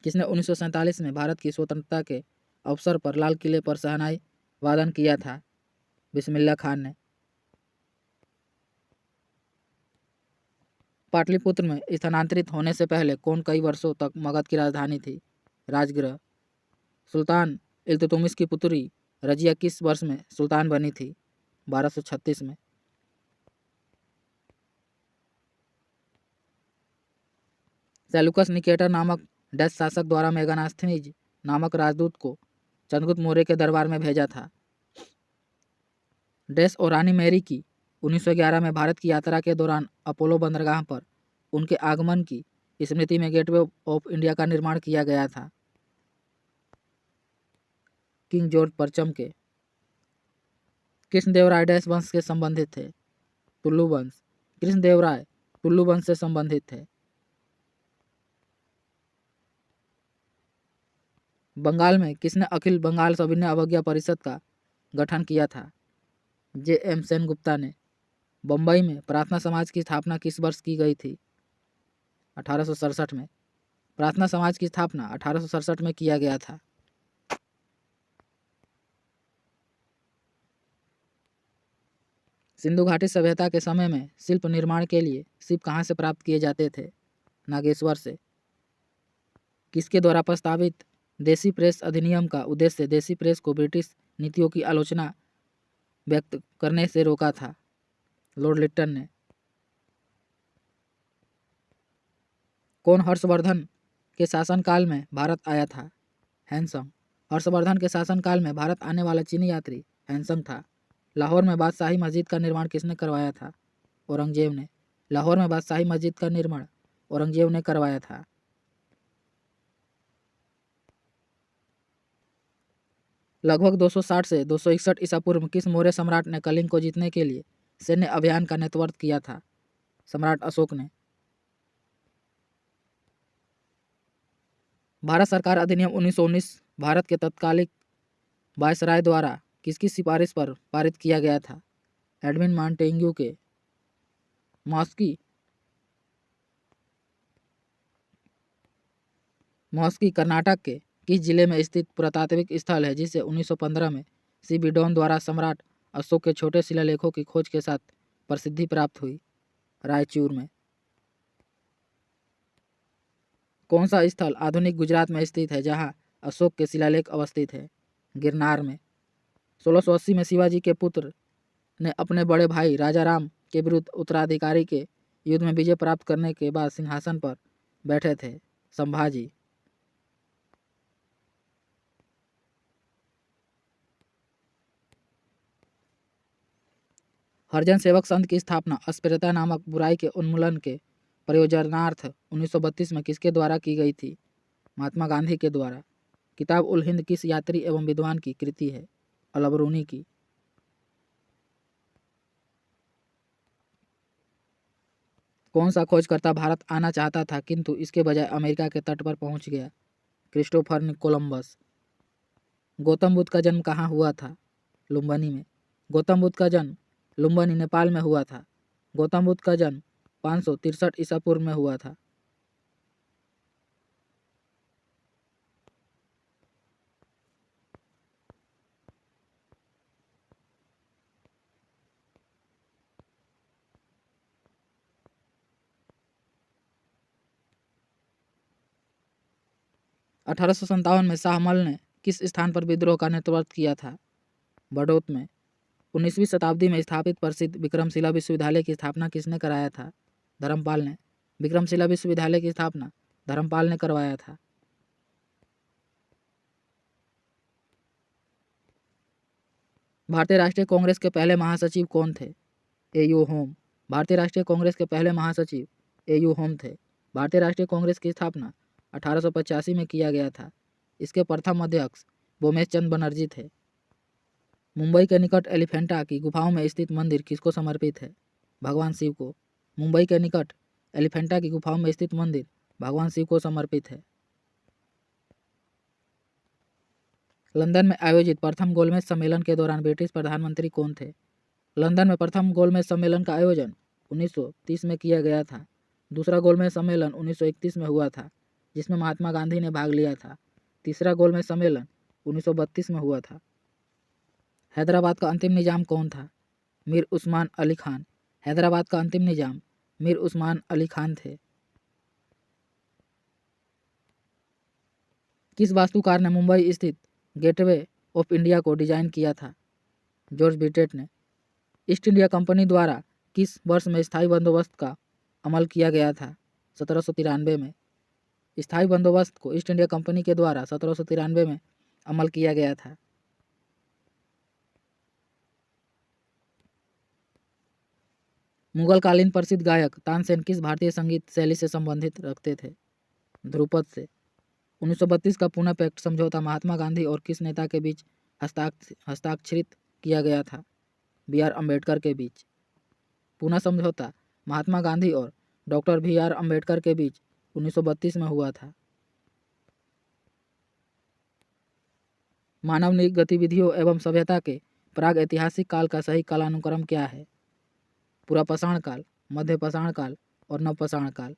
किसने 1947 में भारत की स्वतंत्रता के अवसर पर लाल किले पर शहनाई वादन किया था? बिस्मिल्लाह खान ने। पाटलिपुत्र में स्थानांतरित होने से पहले कौन कई वर्षों तक मगध की राजधानी थी? राजगृह। सुल्तान इल्तुतमिश की पुत्री रजिया किस वर्ष में सुल्तान बनी थी? 1236 में। सेल्यूकस निकेटर नामक डच शासक द्वारा मेगानास्थनीज नामक राजदूत को चंद्रगुप्त मौर्य के दरबार में भेजा था। डच और रानी मैरी की 1911 में भारत की यात्रा के दौरान अपोलो बंदरगाह पर उनके आगमन की स्मृति में गेटवे ऑफ इंडिया का निर्माण किया गया था। किंग जॉर्ज परचम के। कृष्णदेवराय डैश वंश के संबंधित थे? टुल्लू वंश। कृष्णदेवराय टुल्लू वंश से संबंधित थे। बंगाल में किसने अखिल बंगाल सविनय अवज्ञा परिषद का गठन किया था? J.M. सेनगुप्ता ने। बम्बई में प्रार्थना समाज की स्थापना किस वर्ष की गई थी? 1867 में। प्रार्थना समाज की स्थापना 1867 में किया गया था। सिंधु घाटी सभ्यता के समय में शिल्प निर्माण के लिए शिल्प कहाँ से प्राप्त किए जाते थे? नागेश्वर से। किसके द्वारा प्रस्तावित देसी प्रेस अधिनियम का उद्देश्य देसी प्रेस को ब्रिटिश नीतियों की आलोचना व्यक्त करने से रोका था? लॉर्ड लिट्टन ने। कौन हर्षवर्धन के शासनकाल में भारत आया था? हैंसंग। हर्षवर्धन के शासनकाल में भारत आने वाला चीनी यात्री हैंसंग था। लाहौर में बादशाही मस्जिद का निर्माण किसने करवाया था? औरंगजेब ने। लाहौर में बादशाही मस्जिद का निर्माण औरंगजेब ने करवाया था। लगभग 260 से 261 ईसा पूर्व किस मौर्य सम्राट ने कलिंग को जीतने के लिए सैन्य अभियान का नेतृत्व किया था? सम्राट अशोक ने। भारत सरकार अधिनियम 1919 भारत के तत्कालिक वायसराय द्वारा किसकी सिफारिश पर पारित किया गया था? एडविन मॉन्टेग्यू के। मॉस्की कर्नाटक के किस जिले में स्थित पुरातात्विक स्थल है जिसे 1915 में सी बिडोन द्वारा सम्राट अशोक के छोटे शिलालेखों की खोज के साथ प्रसिद्धि प्राप्त हुई? रायचूर में। कौन सा स्थल आधुनिक गुजरात में स्थित है जहां अशोक के शिलालेख अवस्थित है? गिरनार में। 1680 में शिवाजी के पुत्र ने अपने बड़े भाई राजा राम के विरुद्ध उत्तराधिकारी के युद्ध में विजय प्राप्त करने के बाद सिंहासन पर बैठे थे? संभाजी। हरिजन सेवक संघ की स्थापना अस्पृश्यता नामक बुराई के उन्मूलन के परियोजनार्थ 1932 में किसके द्वारा की गई थी? महात्मा गांधी के द्वारा। किताब उल हिंद किस यात्री एवं विद्वान की कृति है? अलबरूनी की। कौन सा खोजकर्ता भारत आना चाहता था किंतु इसके बजाय अमेरिका के तट पर पहुंच गया? Christopher Columbus. गौतम बुद्ध का जन्म कहाँ हुआ था? लुम्बिनी में। गौतम बुद्ध का जन्म लुम्बिनी नेपाल में हुआ था। गौतम बुद्ध का जन्म 563 ईसा पूर्व में हुआ था। अठारह में शाहमल ने किस स्थान पर विद्रोह का नेतृत्व किया था? बड़ौत में। 19वीं शताब्दी में स्थापित प्रसिद्ध विक्रमशिला विश्वविद्यालय की स्थापना किसने कराया था? धर्मपाल ने। विक्रमशिला विश्वविद्यालय की स्थापना धर्मपाल ने करवाया था। भारतीय राष्ट्रीय कांग्रेस के पहले महासचिव कौन थे? ए.यू. होम। भारतीय राष्ट्रीय कांग्रेस के पहले महासचिव ए.यू. होम थे। भारतीय राष्ट्रीय कांग्रेस की स्थापना 1885 में किया गया था। इसके प्रथम अध्यक्ष बोमेश चंद्र बनर्जी थे। मुंबई के निकट एलिफेंटा की गुफाओं में स्थित मंदिर किसको समर्पित है? भगवान शिव को। मुंबई के निकट एलिफेंटा की गुफाओं में स्थित मंदिर भगवान शिव को समर्पित है। लंदन में आयोजित प्रथम गोलमेज सम्मेलन के दौरान ब्रिटिश प्रधानमंत्री कौन थे? लंदन में प्रथम गोलमेज सम्मेलन का आयोजन 1930 में किया गया था। दूसरा गोलमेज सम्मेलन 1931 में हुआ था, जिसमें महात्मा गांधी ने भाग लिया था। तीसरा गोलमेज सम्मेलन 1932 में हुआ था। हैदराबाद का अंतिम निजाम कौन था? मीर उस्मान अली खान। हैदराबाद का अंतिम निजाम मीर उस्मान अली खान थे। किस वास्तुकार ने मुंबई स्थित गेटवे ऑफ इंडिया को डिजाइन किया था? जॉर्ज ब्रिटेट ने। ईस्ट इंडिया कंपनी द्वारा किस वर्ष में स्थायी बंदोबस्त का अमल किया गया था? 1793 में। स्थायी बंदोबस्त को ईस्ट इंडिया कंपनी के द्वारा 1793 में अमल किया गया था। मुगल कालीन प्रसिद्ध गायक तानसेन किस भारतीय संगीत शैली से संबंधित रखते थे? ध्रुपद से। 1932 का पुणे पैक्ट समझौता महात्मा गांधी और किस नेता के बीच हस्ताक्षरित किया गया था? बी.आर. अम्बेडकर के बीच। पुणे समझौता महात्मा गांधी और डॉक्टर बी.आर. अम्बेडकर के बीच 1932 में हुआ था। मानव गतिविधियों एवं सभ्यता के प्राग ऐतिहासिक काल का सही कालानुक्रम क्या है? पुरापाषाण काल, मध्य पाषाण काल और नवपाषाण काल।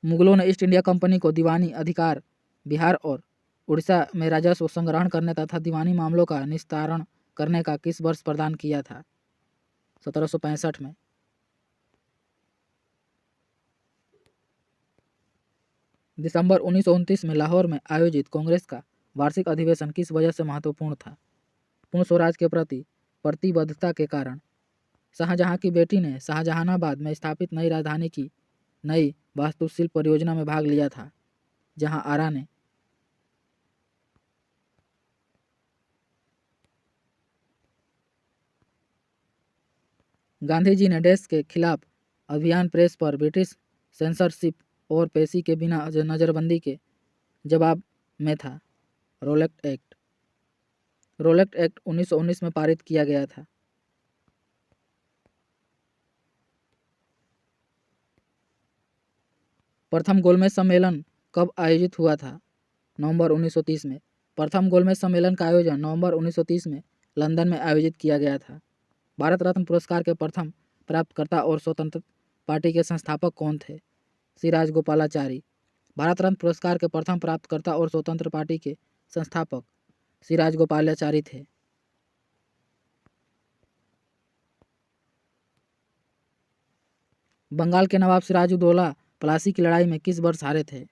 मुगलों ने ईस्ट इंडिया कंपनी को दीवानी अधिकार बिहार और उड़ीसा में राजस्व संग्रहण करने तथा दीवानी मामलों का निस्तारण करने का किस वर्ष प्रदान किया था? 1765 में। दिसंबर 1929 में लाहौर में आयोजित कांग्रेस का वार्षिक अधिवेशन किस वजह से महत्वपूर्ण था? पूर्ण स्वराज के प्रति प्रतिबद्धता के कारण। शाहजहां की बेटी ने शाहजहानाबाद में स्थापित नई राजधानी की नई वास्तुशिल्प परियोजना में भाग लिया था, जहां आरा ने गांधी जी ने देश के खिलाफ अभियान प्रेस पर ब्रिटिश सेंसरशिप और पेशी के बिना नज़रबंदी के जवाब में था। रोलेक्ट एक्ट। रोलेक्ट एक्ट 1919 में पारित किया गया था। प्रथम गोलमेज सम्मेलन कब आयोजित हुआ था? नवंबर 1930 में। प्रथम गोलमेज सम्मेलन का आयोजन नवंबर 1930 में लंदन में आयोजित किया गया था। भारत रत्न पुरस्कार के प्रथम प्राप्तकर्ता और स्वतंत्र पार्टी के संस्थापक कौन थे? श्री राजगोपालाचारी। भारत रत्न पुरस्कार के प्रथम प्राप्तकर्ता और स्वतंत्र पार्टी के संस्थापक श्री राजगोपालाचारी थे। बंगाल के नवाब सिराजुद्दौला प्लासी की लड़ाई में किस वर्ष हारे थे?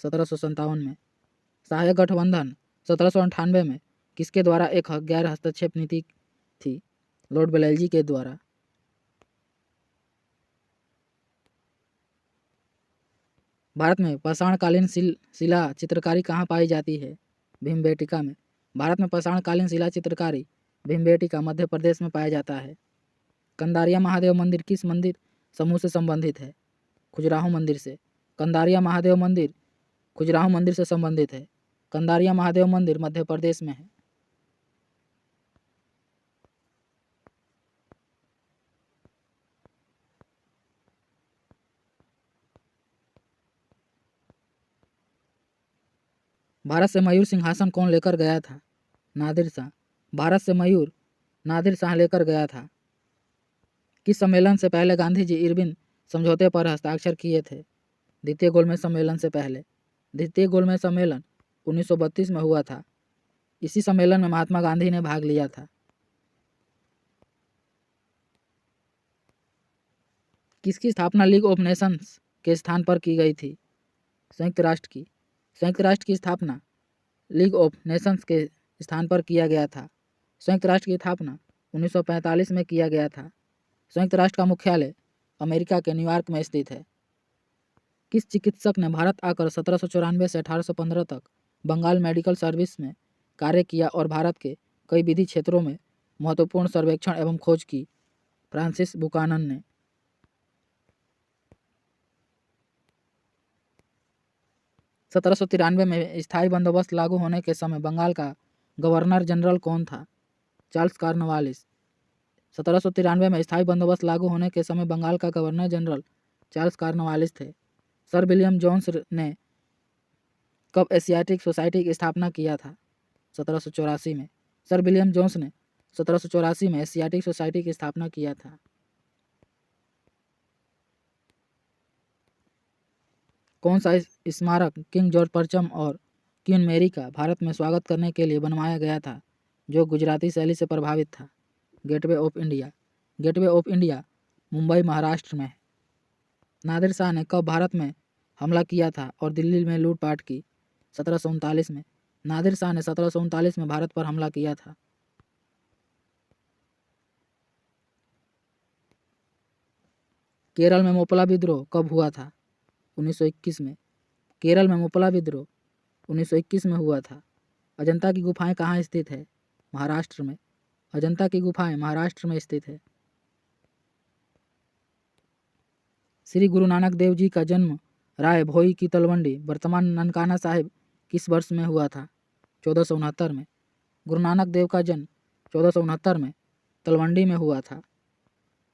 1757 में। सहायक गठबंधन 1798 में किसके द्वारा एक गैर हस्तक्षेप नीति थी? लॉर्ड बेलेजी के द्वारा। भारत में पाषाणकालीन शिला चित्रकारी कहाँ पाई जाती है? भीमबेटका में। भारत में पाषाणकालीन शिला चित्रकारी भीमबेटका मध्य प्रदेश में पाया जाता है। कंदारिया महादेव मंदिर किस मंदिर समूह से संबंधित है? खजुराहो मंदिर से। कंदारिया महादेव मंदिर खजुराहो मंदिर से संबंधित है। कंदारिया महादेव मंदिर मध्य प्रदेश में है। भारत से मयूर सिंहासन कौन लेकर गया था? नादिर शाह। भारत से मयूर नादिर शाह लेकर गया था। किस सम्मेलन से पहले गांधी जी इरविन समझौते पर हस्ताक्षर किए थे? द्वितीय गोलमेज सम्मेलन से पहले। द्वितीय गोलमेज सम्मेलन 1932 में हुआ था। इसी सम्मेलन में महात्मा गांधी ने भाग लिया था। किसकी स्थापना लीग ऑफ नेशंस के स्थान पर की गई थी? संयुक्त राष्ट्र की। संयुक्त राष्ट्र की स्थापना लीग ऑफ नेशंस के स्थान पर किया गया था। संयुक्त राष्ट्र की स्थापना 1945 में किया गया था। संयुक्त राष्ट्र का मुख्यालय अमेरिका के न्यूयॉर्क में स्थित है। किस चिकित्सक ने भारत आकर 1794 से 1815 तक बंगाल मेडिकल सर्विस में कार्य किया और भारत के कई विधि क्षेत्रों में महत्वपूर्ण सर्वेक्षण एवं खोज की? फ्रांसिस बुकानन ने। सत्रह सौ 93 में स्थायी बंदोबस्त लागू होने के समय बंगाल का गवर्नर जनरल कौन था? Charles Cornwallis. 1793 में स्थायी बंदोबस्त लागू होने के समय बंगाल का गवर्नर जनरल चार्ल्स कॉर्नवालिस थे। सर विलियम जोन्स ने कब एशियाटिक सोसाइटी की स्थापना किया था? 1784 में। सर विलियम जोन्स ने 1784 में एशियाटिक सोसाइटी की स्थापना किया था। कौन सा स्मारक किंग जॉर्ज परचम और क्वीन मैरी का भारत में स्वागत करने के लिए बनवाया गया था, जो गुजराती शैली से प्रभावित था? Gateway of India. Gateway of India Mumbai Maharashtra में है। नादिर शाह ने कब भारत में हमला किया था और दिल्ली में लूटपाट की? 1739 में। नादिर शाह ने 1739 में भारत पर हमला किया था। केरल में मोपला विद्रोह कब हुआ था? 1921 में। केरल में मोपला विद्रोह 1921 में हुआ था। अजंता की गुफाएं कहाँ स्थित है? महाराष्ट्र में। अजंता की गुफाएं महाराष्ट्र में स्थित है। श्री गुरु नानक देव जी का जन्म राय भोई की तलवंडी वर्तमान ननकाना साहिब किस वर्ष में हुआ था? 1469 में। गुरु नानक देव का जन्म 1469 में तलवंडी में हुआ था।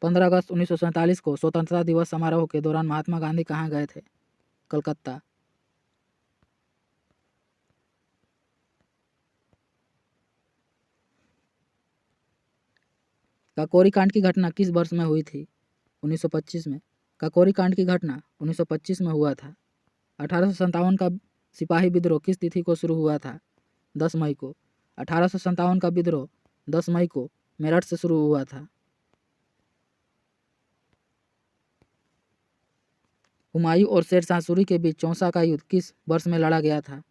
15 अगस्त 1947 को स्वतंत्रता दिवस समारोह के दौरान महात्मा गांधी कहाँ गए थे? कलकत्ता। काकोरी कांड की घटना किस वर्ष में हुई थी? 1925 में। काकोरी कांड की घटना 1925 में हुआ था। 1857 का सिपाही विद्रोह किस तिथि को शुरू हुआ था? 10 मई को। 1857 का विद्रोह 10 मई को मेरठ से शुरू हुआ था। हुमायूं और शेरशाह सूरी के बीच चौसा का युद्ध किस वर्ष में लड़ा गया था?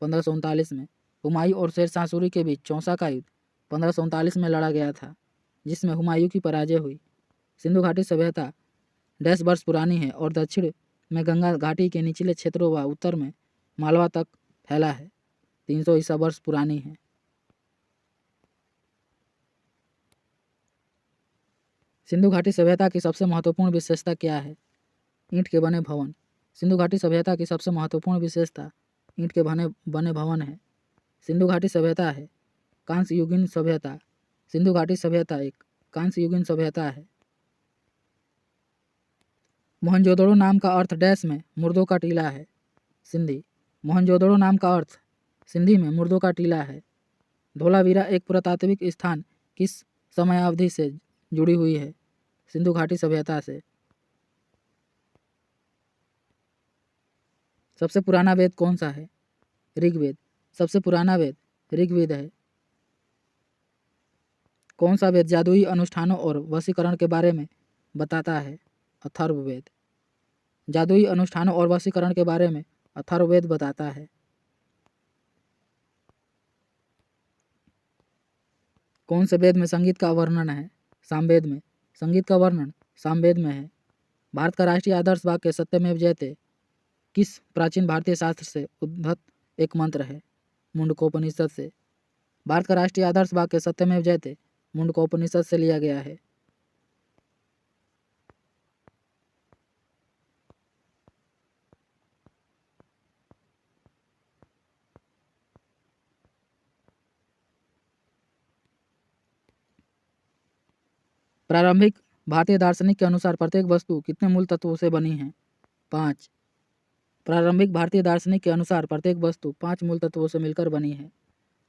1539 में। हुमायूं और शेरशाह सूरी के बीच चौसा का युद्ध 1539 में लड़ा गया था, जिसमें हुमायूं की पराजय हुई। सिंधु घाटी सभ्यता 10 वर्ष पुरानी है और दक्षिण में गंगा घाटी के निचले क्षेत्रों व उत्तर में मालवा तक फैला है। 300 ईसा वर्ष पुरानी है। सिंधु घाटी सभ्यता की सबसे महत्वपूर्ण विशेषता क्या है? ईंट के बने भवन। सिंधु घाटी सभ्यता की सबसे महत्वपूर्ण विशेषता ईंट के बने भवन है। सिंधु घाटी सभ्यता है कांस्य युगीन सभ्यता। सिंधु घाटी सभ्यता एक कांस्य युगीन सभ्यता है। मोहनजोदड़ो नाम का अर्थ डैश में मुर्दों का टीला है। सिंधी। मोहनजोदड़ो नाम का अर्थ सिंधी में मुर्दों का टीला है। धोलावीरा एक पुरातात्विक स्थान किस समयावधि से जुड़ी हुई है? सिंधु घाटी सभ्यता से। सबसे पुराना वेद कौन सा है? ऋग्वेद। सबसे पुराना वेद ऋग्वेद है। कौन सा वेद जादुई अनुष्ठानों और वशीकरण के बारे में बताता है? अथर्ववेद। जादुई अनुष्ठानों और वशीकरण के बारे में अथर्ववेद बताता है। कौन से वेद में संगीत का वर्णन है? सामवेद में। संगीत का वर्णन सामवेद में है। भारत का राष्ट्रीय आदर्श वाक्य सत्यमेव जयते किस प्राचीन भारतीय शास्त्र से उद्भूत एक मंत्र है? मुंडकोपनिषद से। भारत का राष्ट्रीय आदर्श वाक्य सत्यमेव जयते मुंडकोपनिषद से लिया गया है। प्रारंभिक भारतीय दार्शनिक के अनुसार प्रत्येक वस्तु कितने मूल तत्वों से बनी है? 5। प्रारंभिक भारतीय दार्शनिक के अनुसार प्रत्येक वस्तु 5 मूल तत्वों से मिलकर बनी है।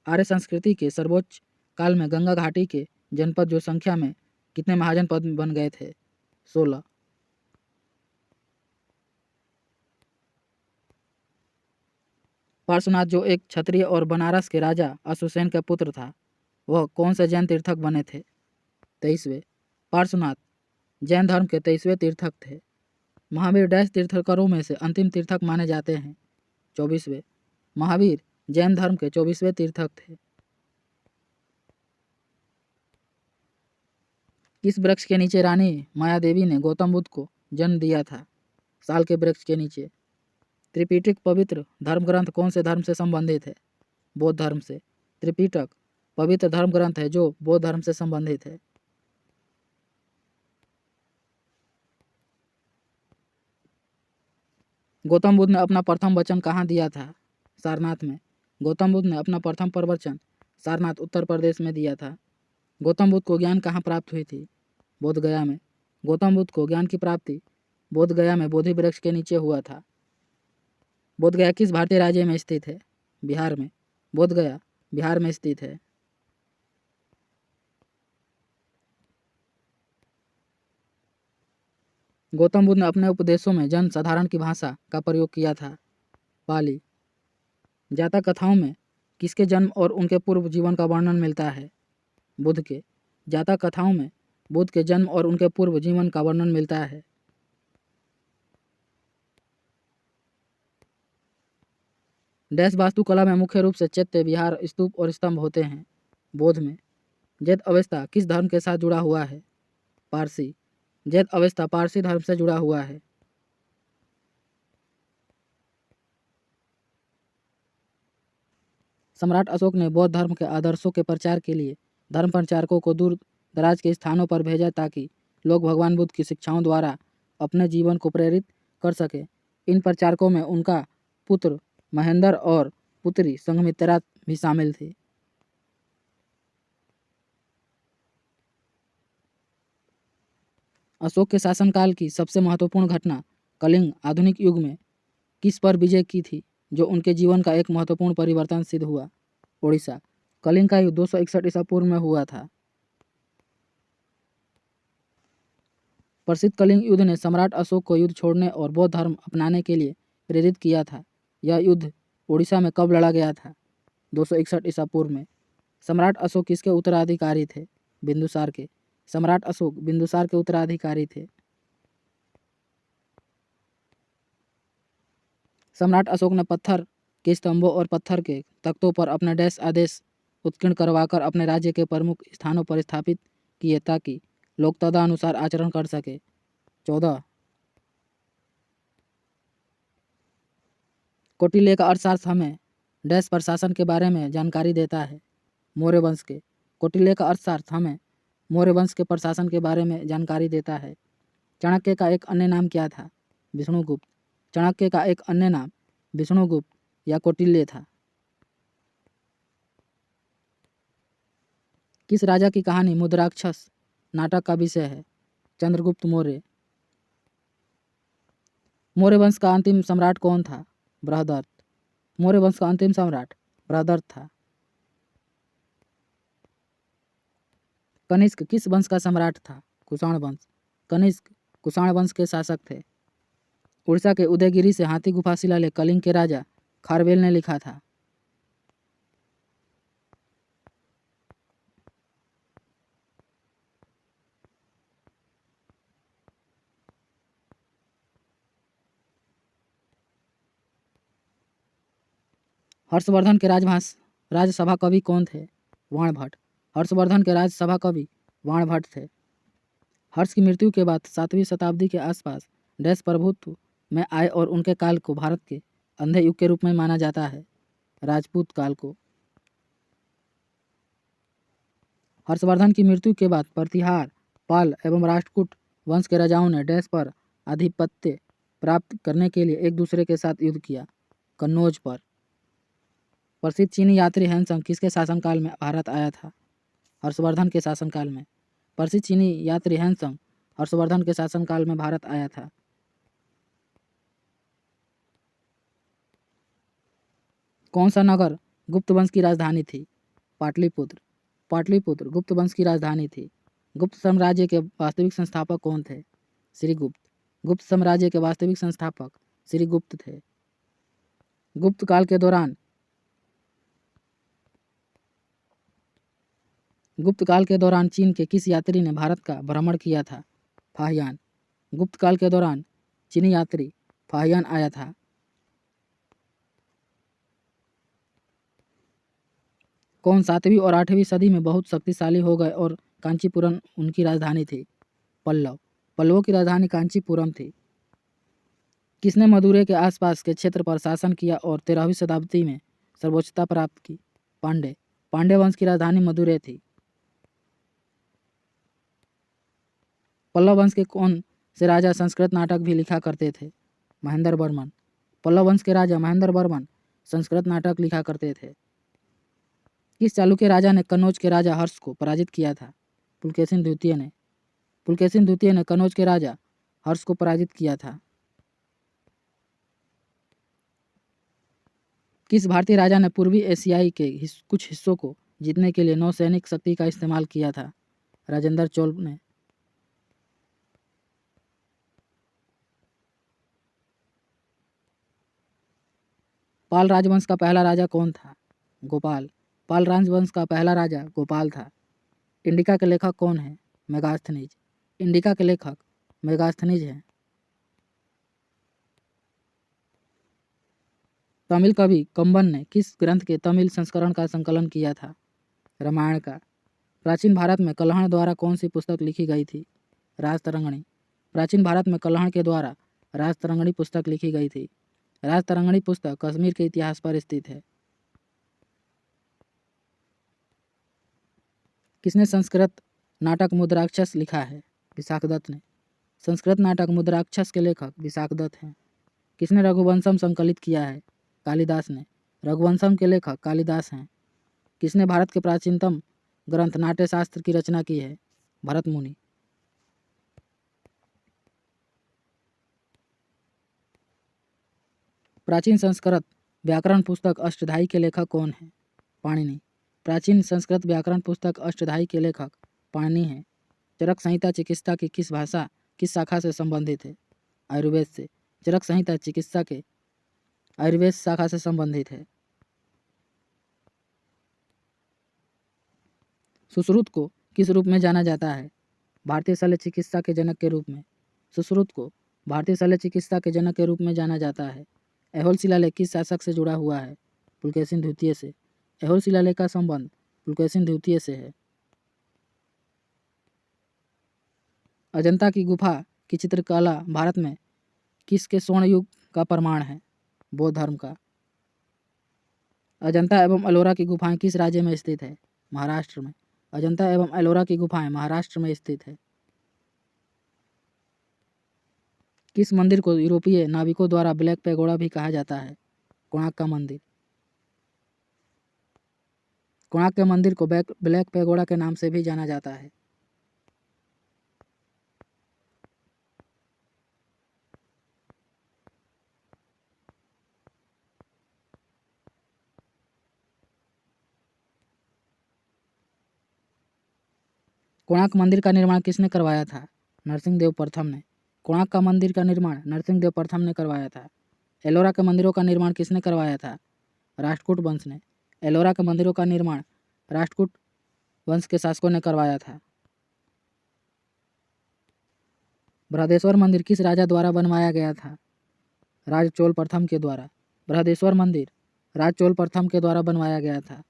आर्य संस्कृति के सर्वोच्च काल में गंगा घाटी के जनपद जो संख्या में कितने महाजनपद बन गए थे? 16। पार्श्वनाथ जो एक क्षत्रिय और बनारस के राजा अश्वसेन के पुत्र था, वह कौन से जैन तीर्थक बने थे? 23वें। पार्श्वनाथ जैन धर्म के 23वें तीर्थक थे। महावीर डैश तीर्थकरों में से अंतिम तीर्थक माने जाते हैं? 24वें। महावीर जैन धर्म के 24वें तीर्थक थे। किस वृक्ष के नीचे रानी माया देवी ने गौतम बुद्ध को जन्म दिया था? साल के वृक्ष के नीचे। त्रिपिटक पवित्र धर्म ग्रंथ कौन से धर्म से संबंधित है? बौद्ध धर्म से। त्रिपिटक पवित्र धर्म ग्रंथ है जो बौद्ध धर्म से संबंधित है। गौतम बुद्ध ने अपना प्रथम वचन कहाँ दिया था? सारनाथ में। गौतम बुद्ध ने अपना प्रथम प्रवचन सारनाथ उत्तर प्रदेश में दिया था। गौतम बुद्ध को ज्ञान कहाँ प्राप्त हुई थी? बोध गया में। गौतम बुद्ध को ज्ञान की प्राप्ति बोध गया में बोधि वृक्ष के नीचे हुआ था। बोध गया किस भारतीय राज्य में स्थित है? बिहार में। बोध गया बिहार में स्थित है। गौतम बुद्ध ने अपने उपदेशों में जन साधारण की भाषा का प्रयोग किया था? पाली। जातक कथाओं में किसके जन्म और उनके पूर्व जीवन का वर्णन मिलता है? बुद्ध के। जातक कथाओं में बुद्ध के जन्म और उनके पूर्व जीवन का वर्णन मिलता है। डैश वास्तुकला में मुख्य रूप से चैत्य, विहार, स्तूप और स्तंभ होते हैं? बोध में। जैत अवस्था किस धर्म के साथ जुड़ा हुआ है? पारसी। जैत अवस्था पारसी धर्म से जुड़ा हुआ है। सम्राट अशोक ने बौद्ध धर्म के आदर्शों के प्रचार के लिए धर्म प्रचारकों को दूर दराज के स्थानों पर भेजा ताकि लोग भगवान बुद्ध की शिक्षाओं द्वारा अपने जीवन को प्रेरित कर सके। इन प्रचारकों में उनका पुत्र महेंद्र और पुत्री संघमित्रा भी शामिल थी। अशोक के शासनकाल की सबसे महत्वपूर्ण घटना कलिंग आधुनिक युग में किस पर विजय की थी जो उनके जीवन का एक महत्वपूर्ण परिवर्तन सिद्ध हुआ? ओडिशा। कलिंग का युद्ध 261 ईसा पूर्व में हुआ था। प्रसिद्ध कलिंग युद्ध ने सम्राट अशोक को युद्ध छोड़ने और बौद्ध धर्म अपनाने के लिए प्रेरित किया था। यह युद्ध ओडिशा में कब लड़ा गया था? 261 ईसा पूर्व में। सम्राट अशोक किसके उत्तराधिकारी थे? बिंदुसार के। सम्राट अशोक बिंदुसार के उत्तराधिकारी थे। सम्राट अशोक ने पत्थर के स्तंभों और पत्थर के तख्तों पर अपने डैश आदेश उत्कीर्ण करवाकर अपने राज्य के प्रमुख स्थानों पर स्थापित किए ताकि लोग तदनुसार आचरण कर सके। 14। कौटिल्य का अर्थशास्त्र हमें डैश प्रशासन के बारे में जानकारी देता है? मौर्य वंश के। कौटिल्य का अर्थशास्त्र हमें मौर्य वंश के प्रशासन के बारे में जानकारी देता है। चाणक्य का एक अन्य नाम क्या था? विष्णुगुप्त। चाणक्य का एक अन्य नाम विष्णुगुप्त या कौटिल्य था। किस राजा की कहानी मुद्राक्षस नाटक का विषय है? चंद्रगुप्त मौर्य। मौर्य वंश का अंतिम सम्राट कौन था? बृहदर्थ। मौर्य वंश का अंतिम सम्राट बृहदर्थ था। कनिष्क किस वंश का सम्राट था? कुषाण वंश। कनिष्क कुषाण वंश के शासक थे। उड़ीसा के उदयगिरी से हाथी गुफा शिलालेख कलिंग के राजा खारवेल ने लिखा था। हर्षवर्धन के राजसभा कवि कौन थे? वाणभट्ट। हर्षवर्धन के राजसभा कवि वाणभट्ट थे। हर्ष की मृत्यु के बाद 7वीं शताब्दी के आसपास डैश प्रभुत्व में आए और उनके काल को भारत के अंधे युग के रूप में माना जाता है? राजपूत काल को। हर्षवर्धन की मृत्यु के बाद प्रतिहार पाल एवं राष्ट्रकूट वंश के राजाओं ने डैश पर आधिपत्य प्राप्त करने के लिए एक दूसरे के साथ युद्ध किया। कन्नौज पर। प्रसिद्ध चीनी यात्री हैंसंग किसके शासनकाल में भारत आया था? हर्षवर्धन के शासनकाल में। प्रसिद्ध चीनी यात्री हैंसंग हर्षवर्धन के शासनकाल में भारत आया था। कौन सा नगर गुप्त वंश की राजधानी थी? पाटलिपुत्र। पाटलिपुत्र गुप्त वंश की राजधानी थी। गुप्त साम्राज्य के वास्तविक संस्थापक कौन थे? श्रीगुप्त। गुप्त साम्राज्य के वास्तविक संस्थापक श्रीगुप्त थे। गुप्त काल के दौरान चीन के किस यात्री ने भारत का भ्रमण किया था? फाहियान। गुप्त काल के दौरान चीनी यात्री फाहियान आया था। कौन 7वीं और 8वीं सदी में बहुत शक्तिशाली हो गए और कांचीपुरम उनकी राजधानी थी? पल्लव। पल्लवों की राजधानी कांचीपुरम थी। किसने मदुरै के आसपास के क्षेत्र पर शासन किया और 13वीं शताब्दी में सर्वोच्चता प्राप्त की? पांडे। पांड्य वंश की राजधानी मदुरै थी। पल्लव वंश के कौन से राजा संस्कृत नाटक भी लिखा करते थे? महेंद्र वर्मन। पल्लव वंश के राजा महेंद्र वर्मन संस्कृत नाटक लिखा करते थे। किस चालुक्य राजा ने कन्नौज के राजा हर्ष को पराजित किया था? पुलकेशिन द्वितीय ने। पुलकेशिन द्वितीय ने कन्नौज के राजा हर्ष को पराजित किया था। किस भारतीय राजा ने पूर्वी एशियाई के कुछ हिस्सों को जीतने के लिए नौसैनिक शक्ति का इस्तेमाल किया था? राजेंद्र चोल ने। पाल राजवंश का पहला राजा कौन था? गोपाल। पाल राजवंश का पहला राजा गोपाल था। इंडिका के लेखक कौन है? मेगास्थनीज। इंडिका के लेखक मेगास्थनीज हैं। तमिल कवि कंबन ने किस ग्रंथ के तमिल संस्करण का संकलन किया था? रामायण का। प्राचीन भारत में कल्हण द्वारा कौन सी पुस्तक लिखी गई थी? राजतरंगिणी। प्राचीन भारत में कल्हण के द्वारा राजतरंगिणी पुस्तक लिखी गई थी। राजतरंगिणी पुस्तक कश्मीर के इतिहास पर स्थित है। किसने संस्कृत नाटक मुद्राक्षस लिखा है? विशाखदत्त ने। संस्कृत नाटक मुद्राक्षस के लेखक विशाखदत्त हैं। किसने रघुवंशम संकलित किया है? कालिदास ने। रघुवंशम के लेखक कालिदास हैं। किसने भारत के प्राचीनतम ग्रंथ नाट्यशास्त्र की रचना की है? भरत मुनि। प्राचीन संस्कृत व्याकरण पुस्तक अष्टधाई के लेखक कौन है? पाणिनि। प्राचीन संस्कृत व्याकरण पुस्तक अष्टधाई के लेखक पाणिनि हैं। चरक संहिता चिकित्सा की किस शाखा से संबंधित है? आयुर्वेद से। चरक संहिता चिकित्सा के आयुर्वेद शाखा से संबंधित है। सुश्रुत को किस रूप में जाना जाता है? भारतीय शल्य चिकित्सा के जनक के रूप में। सुश्रुत को भारतीय शल्य चिकित्सा के जनक के रूप में जाना जाता है। ऐहोल शिलालेख किस शासक से जुड़ा हुआ है? पुलकेशिन द्वितीय से। ऐहोल शिलालेख का संबंध पुलकेशिन द्वितीय से है। अजंता की गुफा की चित्रकला भारत में किसके स्वर्ण युग का प्रमाण है? बौद्ध धर्म का। अजंता एवं एलोरा की गुफाएं किस राज्य में स्थित है? महाराष्ट्र में। अजंता एवं एलोरा की गुफाएं महाराष्ट्र में स्थित है। किस मंदिर को यूरोपीय नाविकों द्वारा ब्लैक पैगोडा भी कहा जाता है? कोणार्क का मंदिर। कोणार्क के मंदिर को ब्लैक पैगोडा के नाम से भी जाना जाता है। कोणार्क मंदिर का निर्माण किसने करवाया था? नरसिंहदेव प्रथम ने। कोणार्क का मंदिर का निर्माण नरसिंहदेव प्रथम ने करवाया था। एलोरा के मंदिरों का निर्माण किसने करवाया था? राष्ट्रकूट वंश ने। एलोरा के मंदिरों का निर्माण राष्ट्रकूट वंश के शासकों ने करवाया था। बृहदेश्वर मंदिर किस राजा द्वारा बनवाया गया था? राज चोल प्रथम के द्वारा। बृहदेश्वर मंदिर राज चोल प्रथम के द्वारा बनवाया गया था।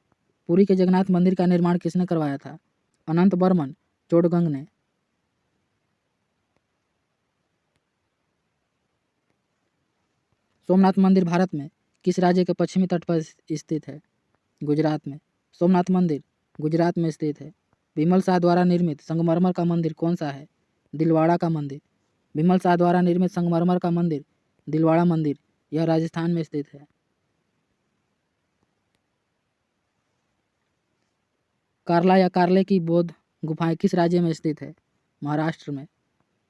पुरी के जगन्नाथ मंदिर का निर्माण किसने करवाया था? अनंत बर्मन चोडगंग ने। सोमनाथ मंदिर भारत में किस राज्य के पश्चिमी तट पर स्थित है? गुजरात में। सोमनाथ मंदिर गुजरात में स्थित है। विमल शाह द्वारा निर्मित संगमरमर का मंदिर कौन सा है? दिलवाड़ा का मंदिर। विमल शाह द्वारा निर्मित संगमरमर का मंदिर दिलवाड़ा मंदिर, यह राजस्थान में स्थित है। कार्ला या कार्ले की बौद्ध गुफाएं किस राज्य में स्थित है? महाराष्ट्र में।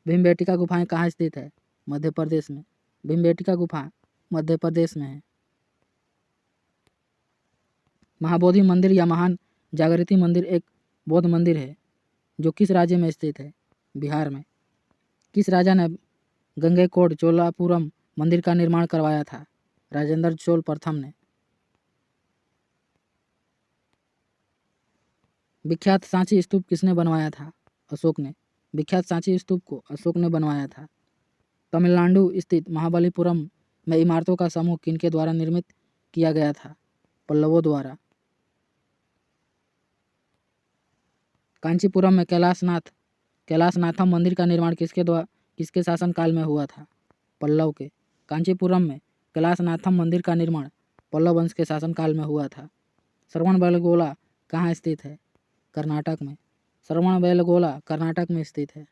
भीमबेटका गुफाएं कहाँ स्थित है? मध्य प्रदेश में। भीमबेटका गुफा मध्य प्रदेश में है। महाबोधि मंदिर या महान जागृति मंदिर एक बौद्ध मंदिर है जो किस राज्य में स्थित है? बिहार में। किस राजा ने गंगैकोंड चोलापुरम मंदिर का निर्माण करवाया था? राजेंद्र चोल प्रथम ने। विख्यात सांची स्तूप किसने बनवाया था? अशोक ने। विख्यात सांची स्तूप को अशोक ने बनवाया था। तमिलनाडु स्थित महाबलीपुरम में इमारतों का समूह किनके द्वारा निर्मित किया गया था? पल्लवों द्वारा। कांचीपुरम में कैलाशनाथम मंदिर का निर्माण किसके शासनकाल में हुआ था? पल्लव के। कांचीपुरम में कैलाशनाथम मंदिर का निर्माण पल्लव वंश के शासनकाल में हुआ था। श्रवणबेलगोला कहाँ स्थित है? कर्नाटक में। श्रवणबेलगोला कर्नाटक में स्थित है।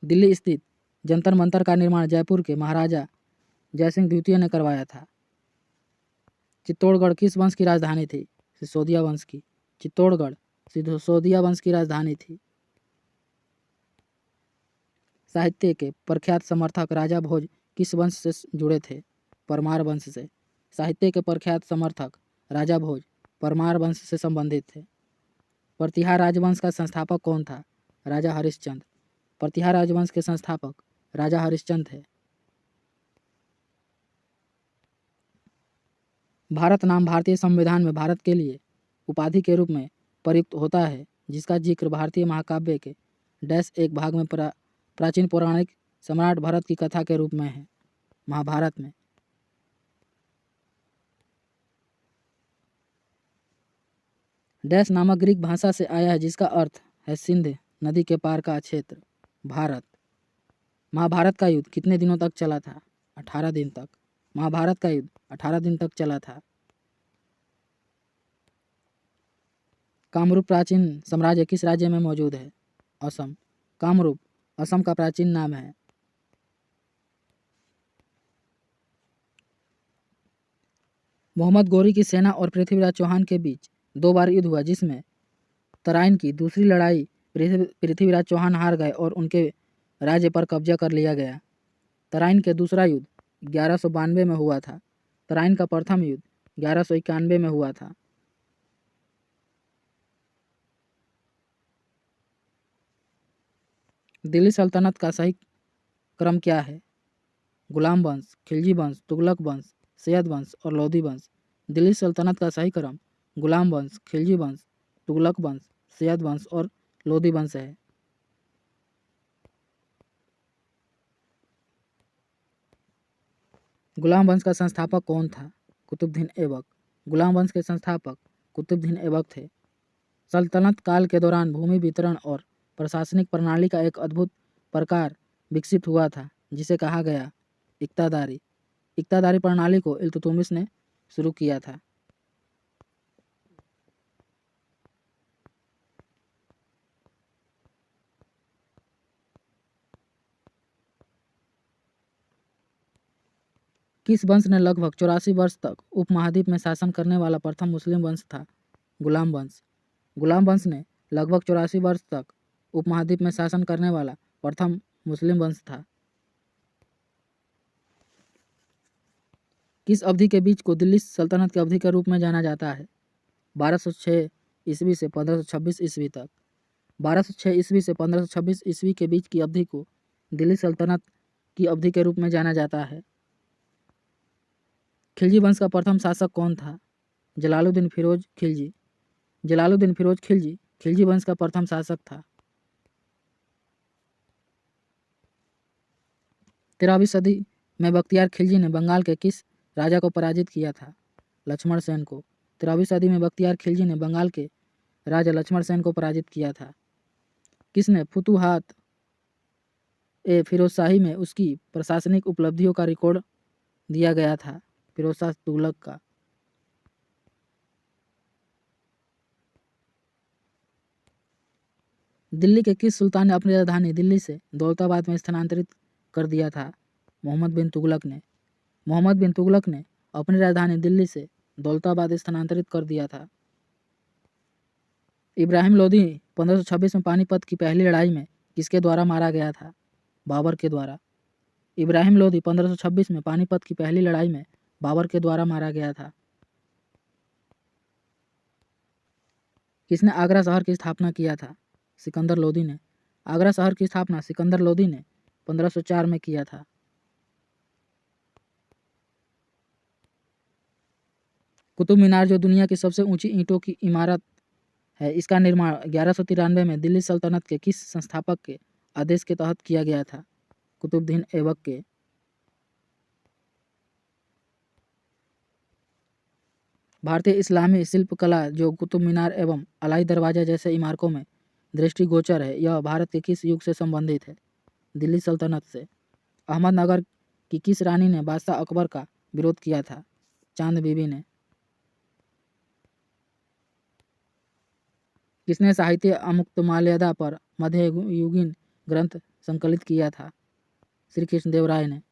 दिल्ली स्थित जंतर मंतर का निर्माण जयपुर के महाराजा जयसिंह द्वितीय ने करवाया था। चित्तौड़गढ़ किस वंश की राजधानी थी? सिसोदिया वंश की। चित्तौड़गढ़ सिसोदिया वंश की राजधानी थी। साहित्य के प्रख्यात समर्थक राजा भोज किस वंश से जुड़े थे? परमार वंश से। साहित्य के प्रख्यात समर्थक राजा भोज परमार वंश से संबंधित थे। प्रतिहार राजवंश का संस्थापक कौन था? राजा हरिश्चंद्र। प्रतिहार राजवंश के संस्थापक राजा हरिश्चंद्र थे। भारत नाम भारतीय संविधान में भारत के लिए उपाधि के रूप में प्रयुक्त होता है जिसका जिक्र भारतीय महाकाव्य के डैश एक भाग में प्राचीन पौराणिक सम्राट भरत की कथा के रूप में है। महाभारत में। डैश नामक ग्रीक भाषा से आया है जिसका अर्थ है सिंध नदी के पार का क्षेत्र। भारत। महाभारत का युद्ध कितने दिनों तक चला था? 18 दिन तक। महाभारत का युद्ध 18 दिन तक चला था। कामरूप प्राचीन साम्राज्य किस राज्य में मौजूद है? असम। कामरूप असम का प्राचीन नाम है। मोहम्मद गौरी की सेना और पृथ्वीराज चौहान के बीच 2 बार युद्ध हुआ जिसमें तराइन की दूसरी लड़ाई पृथ्वीराज चौहान हार गए और उनके राज्य पर कब्जा कर लिया गया। तराइन के दूसरा युद्ध 1192 में हुआ था। तराइन का प्रथम युद्ध 1191 में हुआ था। दिल्ली सल्तनत का सही क्रम क्या है? गुलाम वंश, खिलजी वंश, तुगलक वंश, सैयद वंश और लोधी वंश। दिल्ली सल्तनत का सही क्रम गुलाम वंश, खिलजी वंश, तुगलक वंश, सैयद वंश और लोधी वंश है। गुलाम वंश का संस्थापक कौन था? कुतुबुद्दीन ऐबक। गुलाम वंश के संस्थापक कुतुबुद्दीन ऐबक थे। सल्तनत काल के दौरान भूमि वितरण और प्रशासनिक प्रणाली का एक अद्भुत प्रकार विकसित हुआ था जिसे कहा गया इक्तादारी। इक्तादारी प्रणाली को इल्तुतमिश ने शुरू किया था। किस वंश ने लगभग 84 वर्ष तक उपमहाद्वीप में शासन करने वाला प्रथम मुस्लिम वंश था? गुलाम वंश। गुलाम वंश ने लगभग 84 वर्ष तक उपमहाद्वीप में शासन करने वाला प्रथम मुस्लिम वंश था। किस अवधि के बीच को दिल्ली सल्तनत की अवधि के रूप में जाना जाता है? 1206 ईस्वी से 1526 ईस्वी तक। 1206 ईस्वी से 1526 ईस्वी के बीच की अवधि को दिल्ली सल्तनत की अवधि के रूप में जाना जाता है। खिलजी वंश का प्रथम शासक कौन था? जलालुद्दीन फिरोज खिलजी। जलालुद्दीन फिरोज खिलजी खिलजी वंश का प्रथम शासक था। 13वीं सदी में बख्तियार खिलजी ने बंगाल के किस राजा को पराजित किया था? लक्ष्मण सेन को। 13वीं सदी में बख्तियार खिलजी ने बंगाल के राजा लक्ष्मण सेन को पराजित किया था। किसने फुतुहात ए फिरोजशाही में उसकी प्रशासनिक उपलब्धियों का रिकॉर्ड दिया गया था? फिरोज शाह तुगलक का। दिल्ली के किस सुल्तान ने अपनी राजधानी दिल्ली से दौलताबाद में स्थानांतरित कर दिया था? मोहम्मद बिन तुगलक ने। मोहम्मद बिन तुगलक ने अपनी राजधानी दिल्ली से दौलताबाद स्थानांतरित कर दिया था। इब्राहिम लोदी 1526 में पानीपत की पहली लड़ाई में किसके द्वारा मारा गया था? बाबर के द्वारा। इब्राहिम लोदी 1526 में पानीपत की पहली लड़ाई में बाबर के द्वारा मारा गया था। किसने आगरा शहर की स्थापना किया था? सिकंदर लोदी ने। आगरा शहर की स्थापना सिकंदर लोदी ने 1504 में किया था। कुतुब मीनार जो दुनिया की सबसे ऊंची ईंटों की इमारत है, इसका निर्माण 1193 में दिल्ली सल्तनत के किस संस्थापक के आदेश के तहत किया गया था? कुतुबुद्दीन ऐबक के। भारतीय इस्लामी शिल्पकला जो कुतुब मीनार एवं अलाई दरवाजा जैसे इमारतों में दृष्टिगोचर है, यह भारत के किस युग से संबंधित है? दिल्ली सल्तनत से। अहमदनगर की किस रानी ने बादशाह अकबर का विरोध किया था? चांद बीबी ने। किसने साहित्य अमुक्तमाल्यदा पर मध्ययुगीन ग्रंथ संकलित किया था? श्री कृष्णदेवराय ने।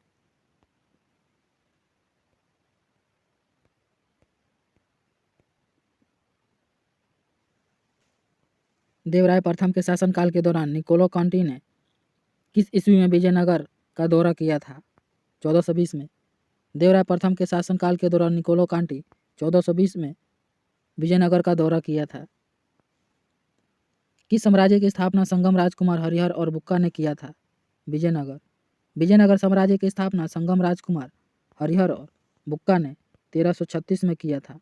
देवराय प्रथम के शासनकाल के दौरान निकोलो कांटी ने किस ईस्वी में विजयनगर का दौरा किया था? 1420 में। देवराय प्रथम के शासनकाल के दौरान निकोलो कांटी 1420 में विजयनगर का दौरा किया था। किस साम्राज्य की स्थापना संगम राजकुमार हरिहर और बुक्का ने किया था? विजयनगर। विजयनगर साम्राज्य की स्थापना संगम राजकुमार हरिहर और बुक्का ने 1336 में किया था।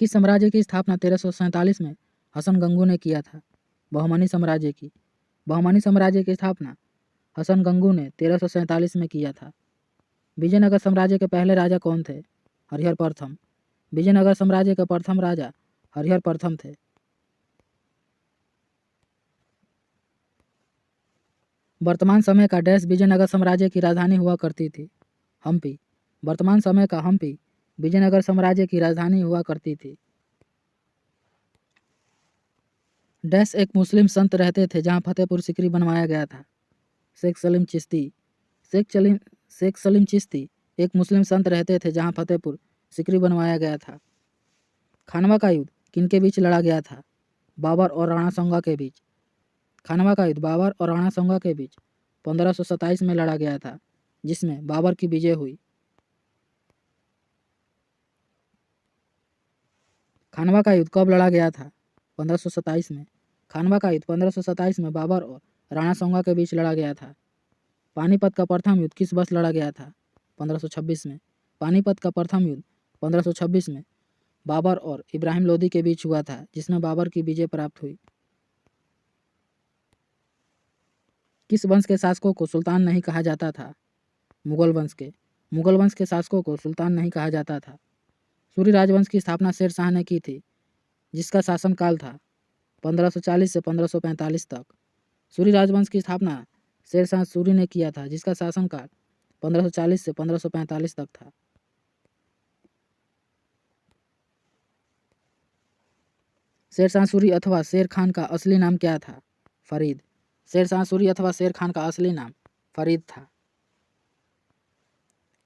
किस साम्राज्य की स्थापना 1347 में हसन गंगू ने किया था? बहमनी साम्राज्य की। बहमनी साम्राज्य की स्थापना हसन गंगू ने 1347 में किया था। विजयनगर साम्राज्य के पहले राजा कौन थे? हरिहर प्रथम। विजयनगर साम्राज्य के प्रथम राजा हरिहर प्रथम थे। वर्तमान समय का डैश विजयनगर साम्राज्य की राजधानी हुआ करती थी? हम्पी। वर्तमान समय का हम्पी विजयनगर साम्राज्य की राजधानी हुआ करती थी। डैश एक मुस्लिम संत रहते थे जहां फतेहपुर सीकरी बनवाया गया था? शेख सलीम चिश्ती। शेख सलीम चिश्ती एक मुस्लिम संत रहते थे जहां फतेहपुर सीकरी बनवाया गया था। खानवा का युद्ध किनके बीच लड़ा गया था? बाबर और राणा सांगा के बीच। खानवा का युद्ध बाबर और राणा सांगा के बीच 1527 में लड़ा गया था, जिसमें बाबर की विजय हुई। खानवा का युद्ध कब लड़ा गया था? 1527 में। खानवा का युद्ध 1527 में बाबर और राणा सांगा के बीच लड़ा गया था। पानीपत का प्रथम युद्ध किस वर्ष लड़ा गया था? 1526 में। पानीपत का प्रथम युद्ध 1526 में बाबर और इब्राहिम लोदी के बीच हुआ था, जिसमें बाबर की विजय प्राप्त हुई। किस वंश के शासकों को सुल्तान नहीं कहा जाता था? मुगल वंश के। मुगल वंश के शासकों को सुल्तान नहीं कहा जाता था। सूरी राजवंश की स्थापना शेर शाह ने की थी, जिसका शासनकाल था 1540 से 1545 तक। सूरी राजवंश की स्थापना शेर शाह सूरी ने किया था, जिसका शासनकाल 1540 से 1545 तक था। शेर शाह सूरी अथवा शेर खान का असली नाम क्या था? फरीद। शेर शाह सूरी अथवा शेर खान का असली नाम फरीद था।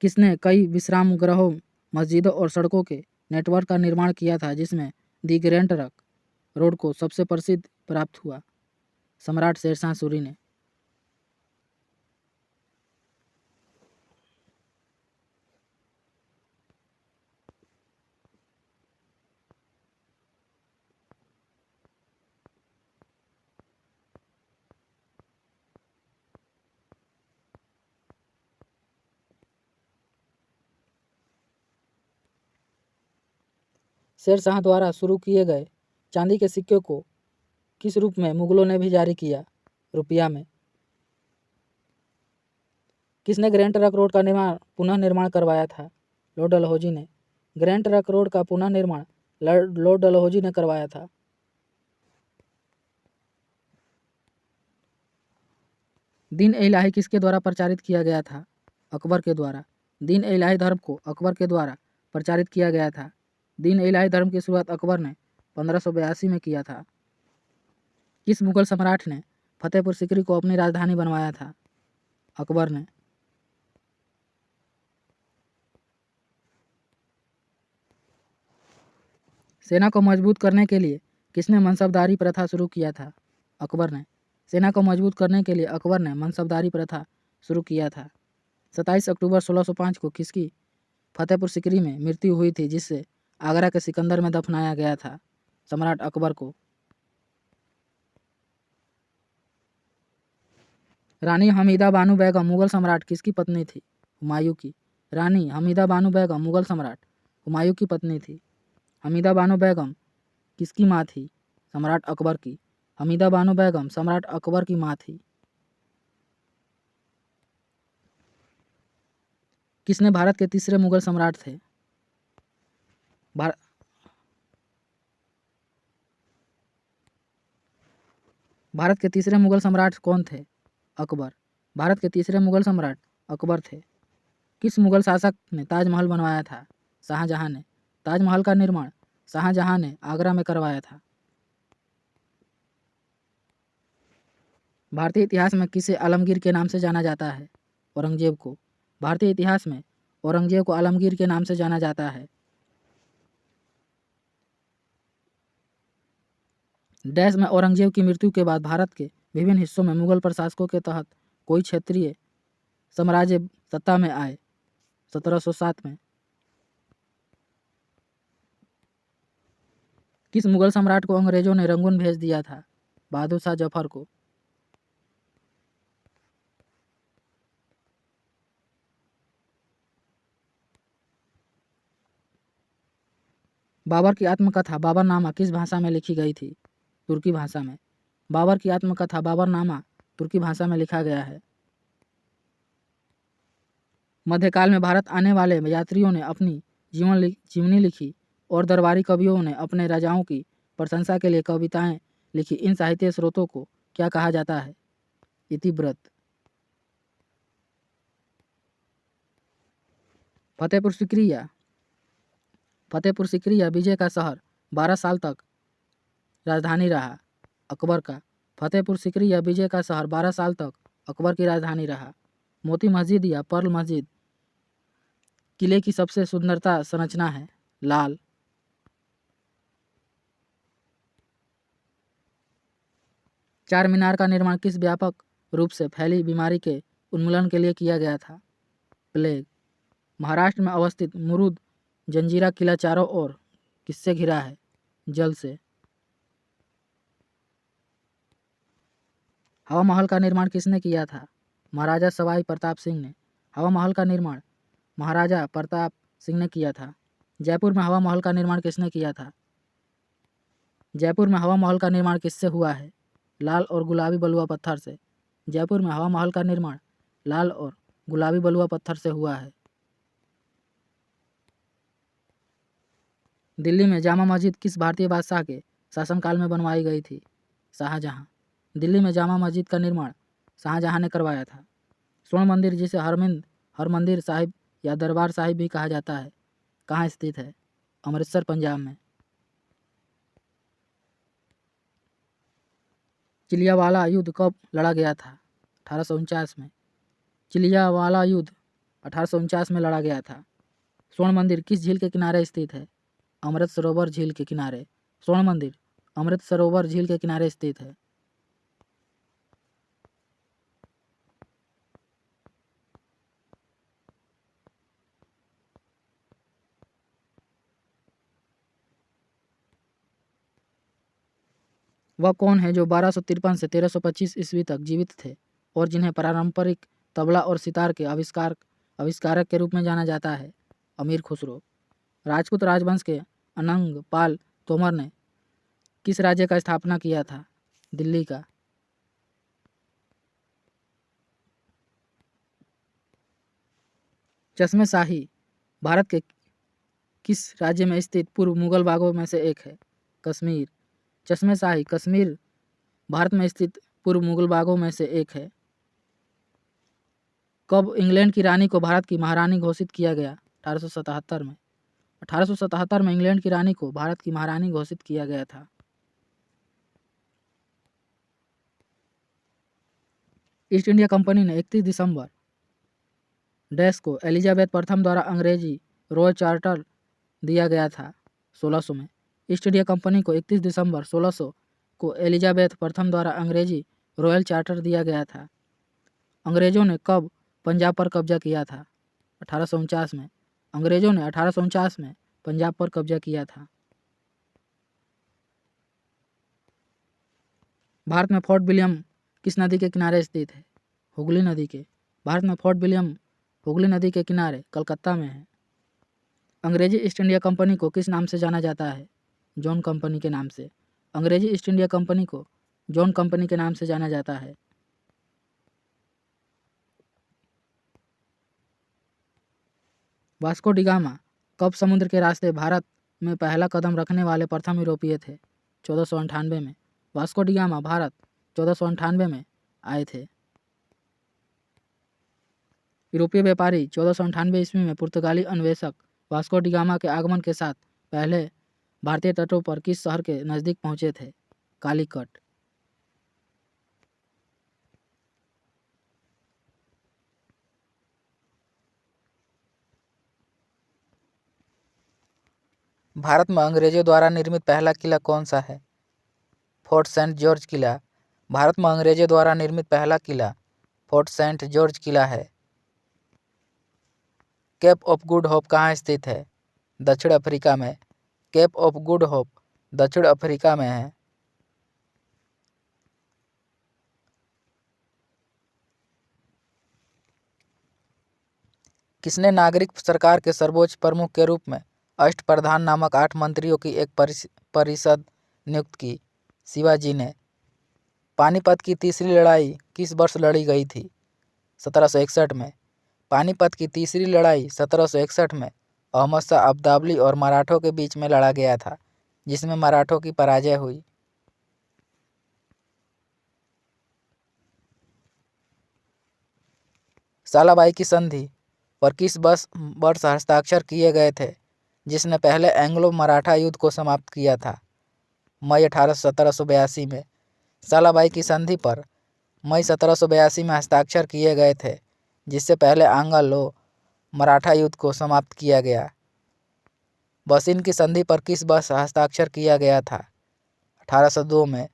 किसने कई विश्राम गृहों, मस्जिदों और सड़कों के नेटवर्क का निर्माण किया था, जिसमें दी ग्रेट ट्रंक रोड को सबसे प्रसिद्ध प्राप्त हुआ? सम्राट शेर शाह सूरी ने। शेर शाह द्वारा शुरू किए गए चांदी के सिक्के को किस रूप में मुगलों ने भी जारी किया? रुपया में। किसने ग्रैंड ट्रंक रोड का पुनः निर्माण करवाया था? लॉर्ड डलहौजी ने। ग्रैंड ट्रंक रोड का पुनः निर्माण लॉर्ड डलहौजी ने करवाया था। दीन ए इलाही किसके द्वारा प्रचारित किया गया था? अकबर के द्वारा। दीन ए इलाही धर्म को अकबर के द्वारा प्रचारित किया गया था। दीन ए इलाही धर्म की शुरुआत अकबर ने 1582 में किया था। किस मुगल सम्राट ने फतेहपुर सीकरी को अपनी राजधानी बनवाया था? अकबर ने। सेना को मजबूत करने के लिए किसने मनसबदारी प्रथा शुरू किया था? अकबर ने। सेना को मजबूत करने के लिए अकबर ने मनसबदारी प्रथा शुरू किया था। 27 अक्टूबर 1605 को किसकी फतेहपुर सीकरी में मृत्यु हुई थी, जिससे आगरा के सिकंदर में दफनाया गया था? सम्राट अकबर को। रानी हमीदा बानो बेगम मुगल सम्राट किसकी पत्नी थी? हुमायूं की। रानी हमीदा बानो बेगम मुगल सम्राट हुमायूं की पत्नी थी। हमीदा बानो बेगम किसकी माँ थी? सम्राट अकबर की। हमीदा बानो बेगम सम्राट अकबर की माँ थी। किसने भारत के तीसरे मुगल सम्राट थे? भारत के तीसरे मुगल सम्राट कौन थे? अकबर। भारत के तीसरे मुगल सम्राट अकबर थे। किस मुगल शासक ने ताजमहल बनवाया था? शाहजहां ने। ताजमहल का निर्माण शाहजहां ने आगरा में करवाया था। भारतीय इतिहास में किसे आलमगीर के नाम से जाना जाता है? औरंगजेब को। भारतीय इतिहास में औरंगजेब को आलमगीर के नाम से जाना जाता है। देश में औरंगजेब की मृत्यु के बाद भारत के विभिन्न हिस्सों में मुगल प्रशासकों के तहत कोई क्षेत्रीय साम्राज्य सत्ता में आए? 1707 में। किस मुगल सम्राट को अंग्रेजों ने रंगून भेज दिया था? बहादुर शाह जफर को। बाबर की आत्मकथा बाबरनामा किस भाषा में लिखी गई थी? तुर्की भाषा में। बाबर की आत्मकथा बाबरनामा तुर्की भाषा में लिखा गया है। मध्यकाल में भारत आने वाले यात्रियों ने अपनी जीवनी लिखी और दरबारी कवियों ने अपने राजाओं की प्रशंसा के लिए कविताएं लिखी। इन साहित्य स्रोतों को क्या कहा जाता है? इतिवृत्त। फतेहपुर सीकरी या विजय का शहर 12 साल तक राजधानी रहा? अकबर का। फतेहपुर सीकरी या विजय का शहर 12 साल तक अकबर की राजधानी रहा। मोती मस्जिद या पर्ल मस्जिद किले की सबसे सुंदरता संरचना है? लाल। चार मीनार का निर्माण किस व्यापक रूप से फैली बीमारी के उन्मूलन के लिए किया गया था? प्लेग। महाराष्ट्र में अवस्थित मुरुद जंजीरा किला चारों ओर किससे घिरा है? जल से। हवा महल का निर्माण किसने किया था? महाराजा सवाई प्रताप सिंह ने। हवा महल का निर्माण महाराजा प्रताप सिंह ने किया था। जयपुर में हवा महल का निर्माण किसने किया था? जयपुर में हवा महल का निर्माण किससे हुआ है? लाल और गुलाबी बलुआ पत्थर से। जयपुर में हवा महल का निर्माण लाल और गुलाबी बलुआ पत्थर से हुआ है। दिल्ली में जामा मस्जिद किस भारतीय बादशाह के शासनकाल में बनवाई गई थी? शाहजहां। दिल्ली में जामा मस्जिद का निर्माण शाहजहां ने करवाया था। स्वर्ण मंदिर, जिसे हरमंदिर साहिब या दरबार साहिब भी कहा जाता है, कहाँ स्थित है? अमृतसर, पंजाब में। चिलियावाला युद्ध कब लड़ा गया था? 1849 में। चिलियावाला युद्ध 1849 में लड़ा गया था। स्वर्ण मंदिर किस झील के किनारे स्थित है? अमृत सरोवर झील के किनारे। स्वर्ण मंदिर अमृत सरोवर झील के किनारे स्थित है। वह कौन है जो 1253 से 1325 ईस्वी तक जीवित थे और जिन्हें पारंपरिक तबला और सितार के आविष्कारक के रूप में जाना जाता है? अमीर खुसरो। राजपूत राजवंश के अनंग पाल तोमर ने किस राज्य का स्थापना किया था? दिल्ली का। चश्मे शाही भारत के किस राज्य में स्थित पूर्व मुगल बागों में से एक है? कश्मीर। चश्मे शाही कश्मीर भारत में स्थित पूर्व मुगल बागों में से एक है। कब इंग्लैंड की रानी को भारत की महारानी घोषित किया गया? 1877 में। 1877 में इंग्लैंड की रानी को भारत की महारानी घोषित किया गया था। ईस्ट इंडिया कंपनी ने 31 दिसंबर डैश को एलिजाबेथ प्रथम द्वारा अंग्रेजी रॉयल चार्टर दिया गया था 1600 में। ईस्ट इंडिया कंपनी को 31 दिसंबर 1600 को एलिजाबेथ प्रथम द्वारा अंग्रेजी रॉयल चार्टर दिया गया था। अंग्रेजों ने कब पंजाब पर कब्जा किया था? 1849 में। अंग्रेजों ने 1849 में पंजाब पर कब्जा किया था। भारत में फोर्ट विलियम किस नदी के किनारे स्थित है? हुगली नदी के। भारत में फोर्ट विलियम हुगली नदी के किनारे कलकत्ता में है। अंग्रेजी ईस्ट इंडिया कंपनी को किस नाम से जाना जाता है? जॉन कंपनी के नाम से। अंग्रेजी ईस्ट इंडिया कंपनी को जॉन कंपनी के नाम से जाना जाता है। वास्को डी गामा कब समुद्र के रास्ते भारत में पहला कदम रखने वाले प्रथम यूरोपीय थे? 1498 में। वास्को डी गामा भारत 1498 में आए थे। यूरोपीय व्यापारी 1498 ईस्वी में पुर्तगाली अन्वेषक वास्को डी गामा के आगमन के साथ पहले भारतीय तटों पर किस शहर के नज़दीक पहुंचे थे? कालीकट। भारत में अंग्रेजों द्वारा निर्मित पहला किला कौन सा है? फोर्ट सेंट जॉर्ज किला। भारत में अंग्रेजों द्वारा निर्मित पहला किला फोर्ट सेंट जॉर्ज किला है। केप ऑफ गुड होप कहाँ स्थित है? दक्षिण अफ्रीका में। केप ऑफ गुड होप दक्षिण अफ्रीका में है। किसने नागरिक सरकार के सर्वोच्च प्रमुख के रूप में अष्टप्रधान नामक 8 मंत्रियों की एक परिषद नियुक्त की? शिवाजी ने। पानीपत की तीसरी लड़ाई किस वर्ष लड़ी गई थी? 1761 में। पानीपत की तीसरी लड़ाई 1761 में अहमद शाह अब्दाली और मराठों के बीच में लड़ा गया था, जिसमें मराठों की पराजय हुई। सालाबाई की संधि पर किस वर्ष हस्ताक्षर किए गए थे, जिसने पहले एंग्लो मराठा युद्ध को समाप्त किया था? मई 1782 में। सालाबाई की संधि पर मई 1782 में हस्ताक्षर किए गए थे, जिससे पहले आंग्लो मराठा युद्ध को समाप्त किया गया। बसिन की संधि पर किस वर्ष हस्ताक्षर किया गया था? 1802 में।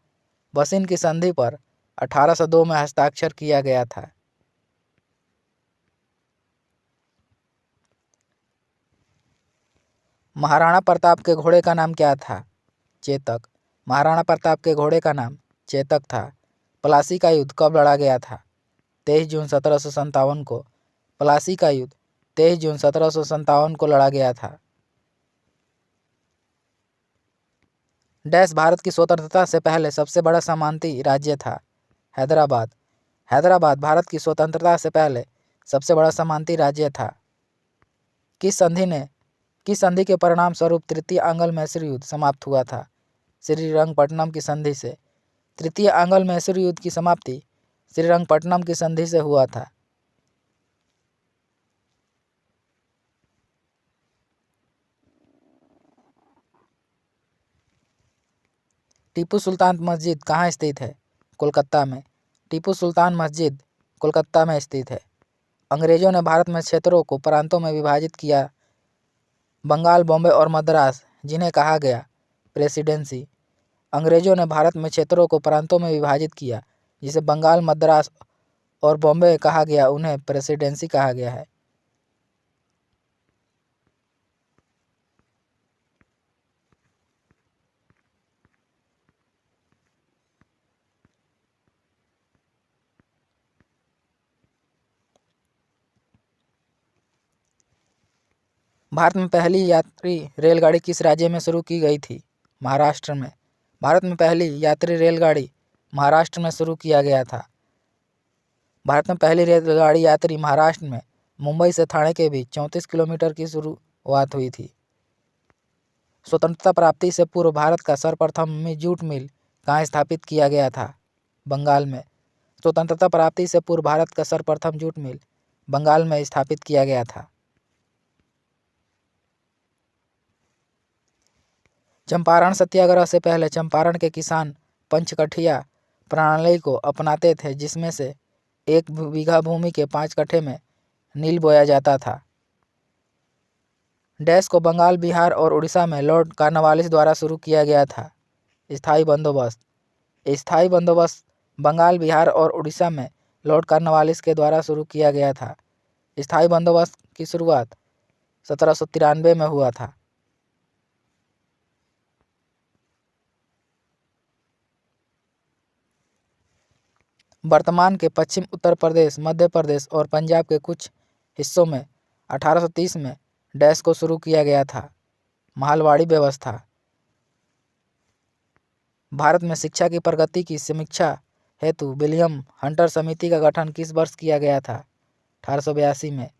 बसिन की संधि पर 1802 में हस्ताक्षर किया गया था। महाराणा प्रताप के घोड़े का नाम क्या था? चेतक। महाराणा प्रताप के घोड़े का नाम चेतक था। प्लासी का युद्ध कब लड़ा गया था? 23 जून 1757 को। प्लासी का युद्ध 23 जून 1757 को लड़ा गया था। डैश भारत की स्वतंत्रता से पहले सबसे बड़ा सामंती राज्य था? हैदराबाद। हैदराबाद भारत की स्वतंत्रता से पहले सबसे बड़ा सामंती राज्य था। किस संधि के परिणाम स्वरूप तृतीय आंग्ल मैसूर युद्ध समाप्त हुआ था? श्रीरंगपट्टनम की संधि से। तृतीय आंग्ल मैसूर युद्ध की समाप्ति श्रीरंगपट्टनम की संधि से हुआ था। टीपू सुल्तान मस्जिद कहाँ स्थित है? कोलकाता में। टीपू सुल्तान मस्जिद कोलकाता में स्थित है। अंग्रेजों ने भारत में क्षेत्रों को प्रांतों में विभाजित किया। बंगाल, बॉम्बे और मद्रास, जिन्हें कहा गया प्रेसिडेंसी। अंग्रेजों ने भारत में क्षेत्रों को प्रांतों में विभाजित किया, जिसे बंगाल, मद्रास और बॉम्बे कहा गया, उन्हें प्रेसिडेंसी कहा गया है। भारत में पहली यात्री रेलगाड़ी किस राज्य में शुरू की गई थी? महाराष्ट्र में। भारत में पहली यात्री रेलगाड़ी महाराष्ट्र में शुरू किया गया था। भारत में पहली रेलगाड़ी यात्री महाराष्ट्र में मुंबई से ठाणे के बीच 34 किलोमीटर की शुरुआत हुई थी। स्वतंत्रता प्राप्ति से पूर्व भारत का सर्वप्रथम जूट मिल कहाँ स्थापित किया गया था? बंगाल में। स्वतंत्रता प्राप्ति से पूर्व भारत का सर्वप्रथम जूट मिल बंगाल में स्थापित किया गया था। चंपारण सत्याग्रह से पहले चंपारण के किसान पंचकठिया प्रणाली को अपनाते थे, जिसमें से 1 बीघा भूमि के 5 कट्ठे में नील बोया जाता था। डैश को बंगाल, बिहार और उड़ीसा में लॉर्ड कॉर्नवालिस द्वारा शुरू किया गया था। स्थायी बंदोबस्त। स्थायी बंदोबस्त बंगाल, बिहार और उड़ीसा में लॉर्ड कॉर्नवालिस के द्वारा शुरू किया गया था। स्थायी बंदोबस्त की शुरुआत 1793 में हुआ था। वर्तमान के पश्चिम उत्तर प्रदेश, मध्य प्रदेश और पंजाब के कुछ हिस्सों में 1830 में डैश को शुरू किया गया था। महलवाड़ी व्यवस्था। भारत में शिक्षा की प्रगति की समीक्षा हेतु विलियम हंटर समिति का गठन किस वर्ष किया गया था? 1882 में।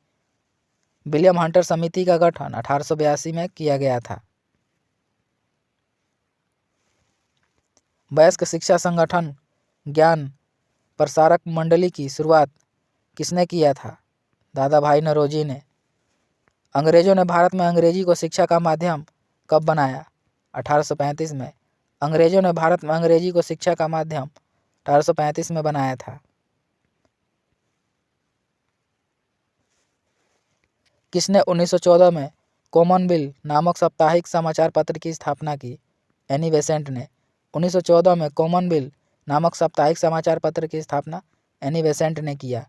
विलियम हंटर समिति का गठन 1882 में किया गया था। वयस्क शिक्षा संगठन ज्ञान प्रसारक मंडली की शुरुआत किसने किया था? दादा भाई नौरोजी ने। अंग्रेजों ने भारत में अंग्रेजी को शिक्षा का माध्यम कब बनाया? 1835 में। अंग्रेजों ने भारत में अंग्रेजी को शिक्षा का माध्यम 1835 में बनाया था। किसने 1914 में कॉमनवेल्थ नामक साप्ताहिक समाचार पत्र की स्थापना की? एनी बेसेंट ने। 1914 में कॉमनवेल्थ नामक साप्ताहिक समाचार पत्र की स्थापना एनी बेसेंट ने किया।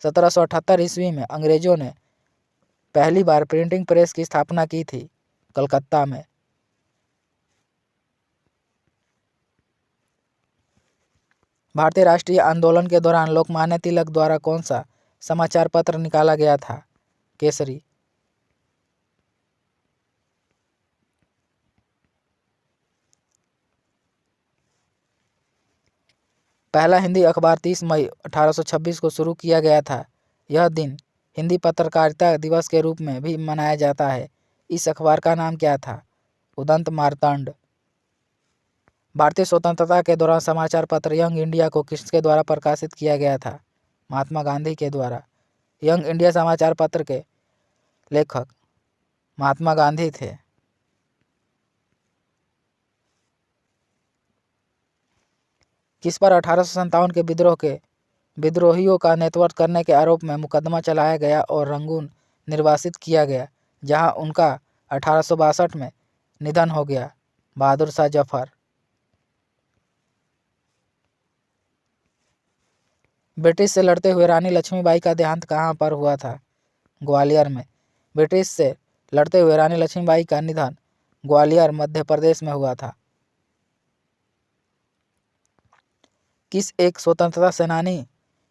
1778 ईस्वी में अंग्रेजों ने पहली बार प्रिंटिंग प्रेस की स्थापना की थी, कलकत्ता में। भारतीय राष्ट्रीय आंदोलन के दौरान लोकमान्य तिलक द्वारा कौन सा समाचार पत्र निकाला गया था? केसरी। पहला हिंदी अखबार 30 मई 1826 को शुरू किया गया था। यह दिन हिंदी पत्रकारिता दिवस के रूप में भी मनाया जाता है। इस अखबार का नाम क्या था? उदंत मार्तंड। भारतीय स्वतंत्रता के दौरान समाचार पत्र यंग इंडिया को किसके द्वारा प्रकाशित किया गया था? महात्मा गांधी के द्वारा। यंग इंडिया समाचार पत्र के लेखक महात्मा गांधी थे। किस पर 1857 के विद्रोह के विद्रोहियों का नेतृत्व करने के आरोप में मुकदमा चलाया गया और रंगून निर्वासित किया गया, जहां उनका 1862 में निधन हो गया? बहादुर शाह जफर। ब्रिटिश से लड़ते हुए रानी लक्ष्मीबाई का देहांत कहाँ पर हुआ था? ग्वालियर में। ब्रिटिश से लड़ते हुए रानी लक्ष्मीबाई का निधन ग्वालियर, मध्य प्रदेश में हुआ था। किस एक स्वतंत्रता सेनानी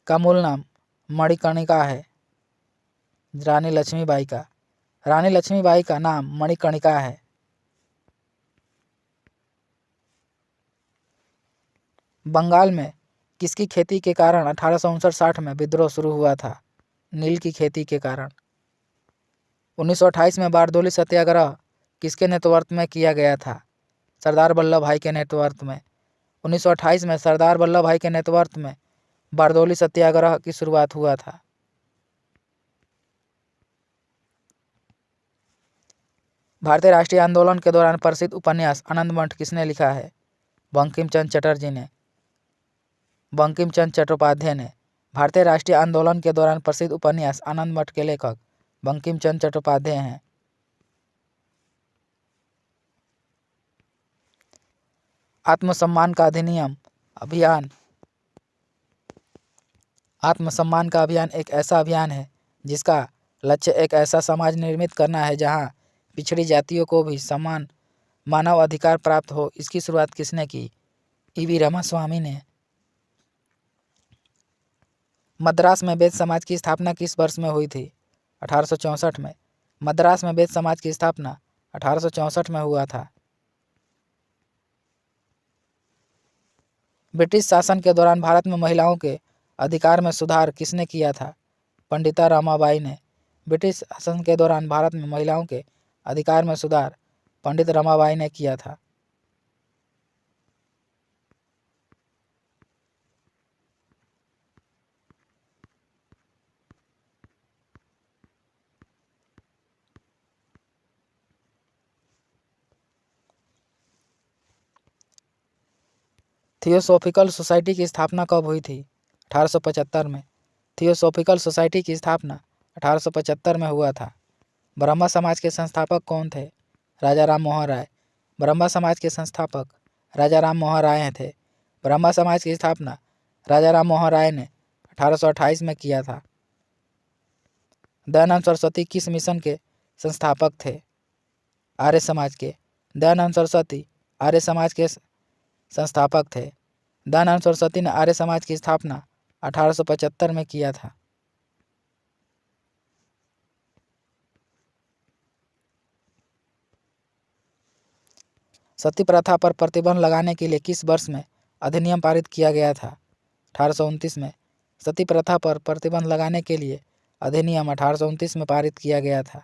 का मूल नाम मणिकर्णिका है? रानी लक्ष्मीबाई का। रानी लक्ष्मीबाई का नाम मणिकर्णिका है। बंगाल में किसकी खेती के कारण 1859-60 में विद्रोह शुरू हुआ था? नील की खेती के कारण। 1928 में बारदोली सत्याग्रह किसके नेतृत्व में किया गया था? सरदार वल्लभ भाई के नेतृत्व में। 1928 में सरदार वल्लभ भाई के नेतृत्व में बारदोली सत्याग्रह की शुरुआत हुआ था। भारतीय राष्ट्रीय आंदोलन के दौरान प्रसिद्ध उपन्यास आनंद मठ किसने लिखा है? बंकिम चंद्र चटर्जी ने। बंकिम चंद्र चट्टोपाध्याय ने। भारतीय राष्ट्रीय आंदोलन के दौरान प्रसिद्ध उपन्यास आनंद मठ के लेखक बंकिम चंद्र चट्टोपाध्याय हैं। आत्मसम्मान का अधिनियम अभियान। आत्मसम्मान का अभियान एक ऐसा अभियान है जिसका लक्ष्य एक ऐसा समाज निर्मित करना है जहां पिछड़ी जातियों को भी समान मानव अधिकार प्राप्त हो। इसकी शुरुआत किसने की? ईवी रामास्वामी ने। मद्रास में बेद समाज की स्थापना किस वर्ष में हुई थी? 1864 में। मद्रास में बेद समाज की स्थापना 1864 में हुआ था। ब्रिटिश शासन के दौरान भारत में महिलाओं के अधिकार में सुधार किसने किया था? पंडिता रमाबाई ने। ब्रिटिश शासन के दौरान भारत में महिलाओं के अधिकार में सुधार पंडित रमाबाई ने किया था। थियोसॉफिकल सोसाइटी की स्थापना कब हुई थी? 1875 में। थियोसॉफिकल सोसाइटी की स्थापना 1875 में हुआ था। ब्रह्मा समाज के संस्थापक कौन थे? राजा राम मोहन राय। ब्रह्मा समाज के संस्थापक राजा राम मोहन राय थे। ब्रह्मा समाज की स्थापना राजा राम मोहन राय ने 1828 में किया था। दयानंद सरस्वती किस मिशन के संस्थापक थे? आर्य समाज के। दयानंद सरस्वती आर्य समाज के संस्थापक थे। दयानंद सरस्वती ने आर्य समाज की स्थापना 1875 में किया था। सती प्रथा पर प्रतिबंध लगाने के लिए किस वर्ष में अधिनियम पारित किया गया था? 1829 में। सती प्रथा पर प्रतिबंध लगाने के लिए अधिनियम 1829 में पारित किया गया था।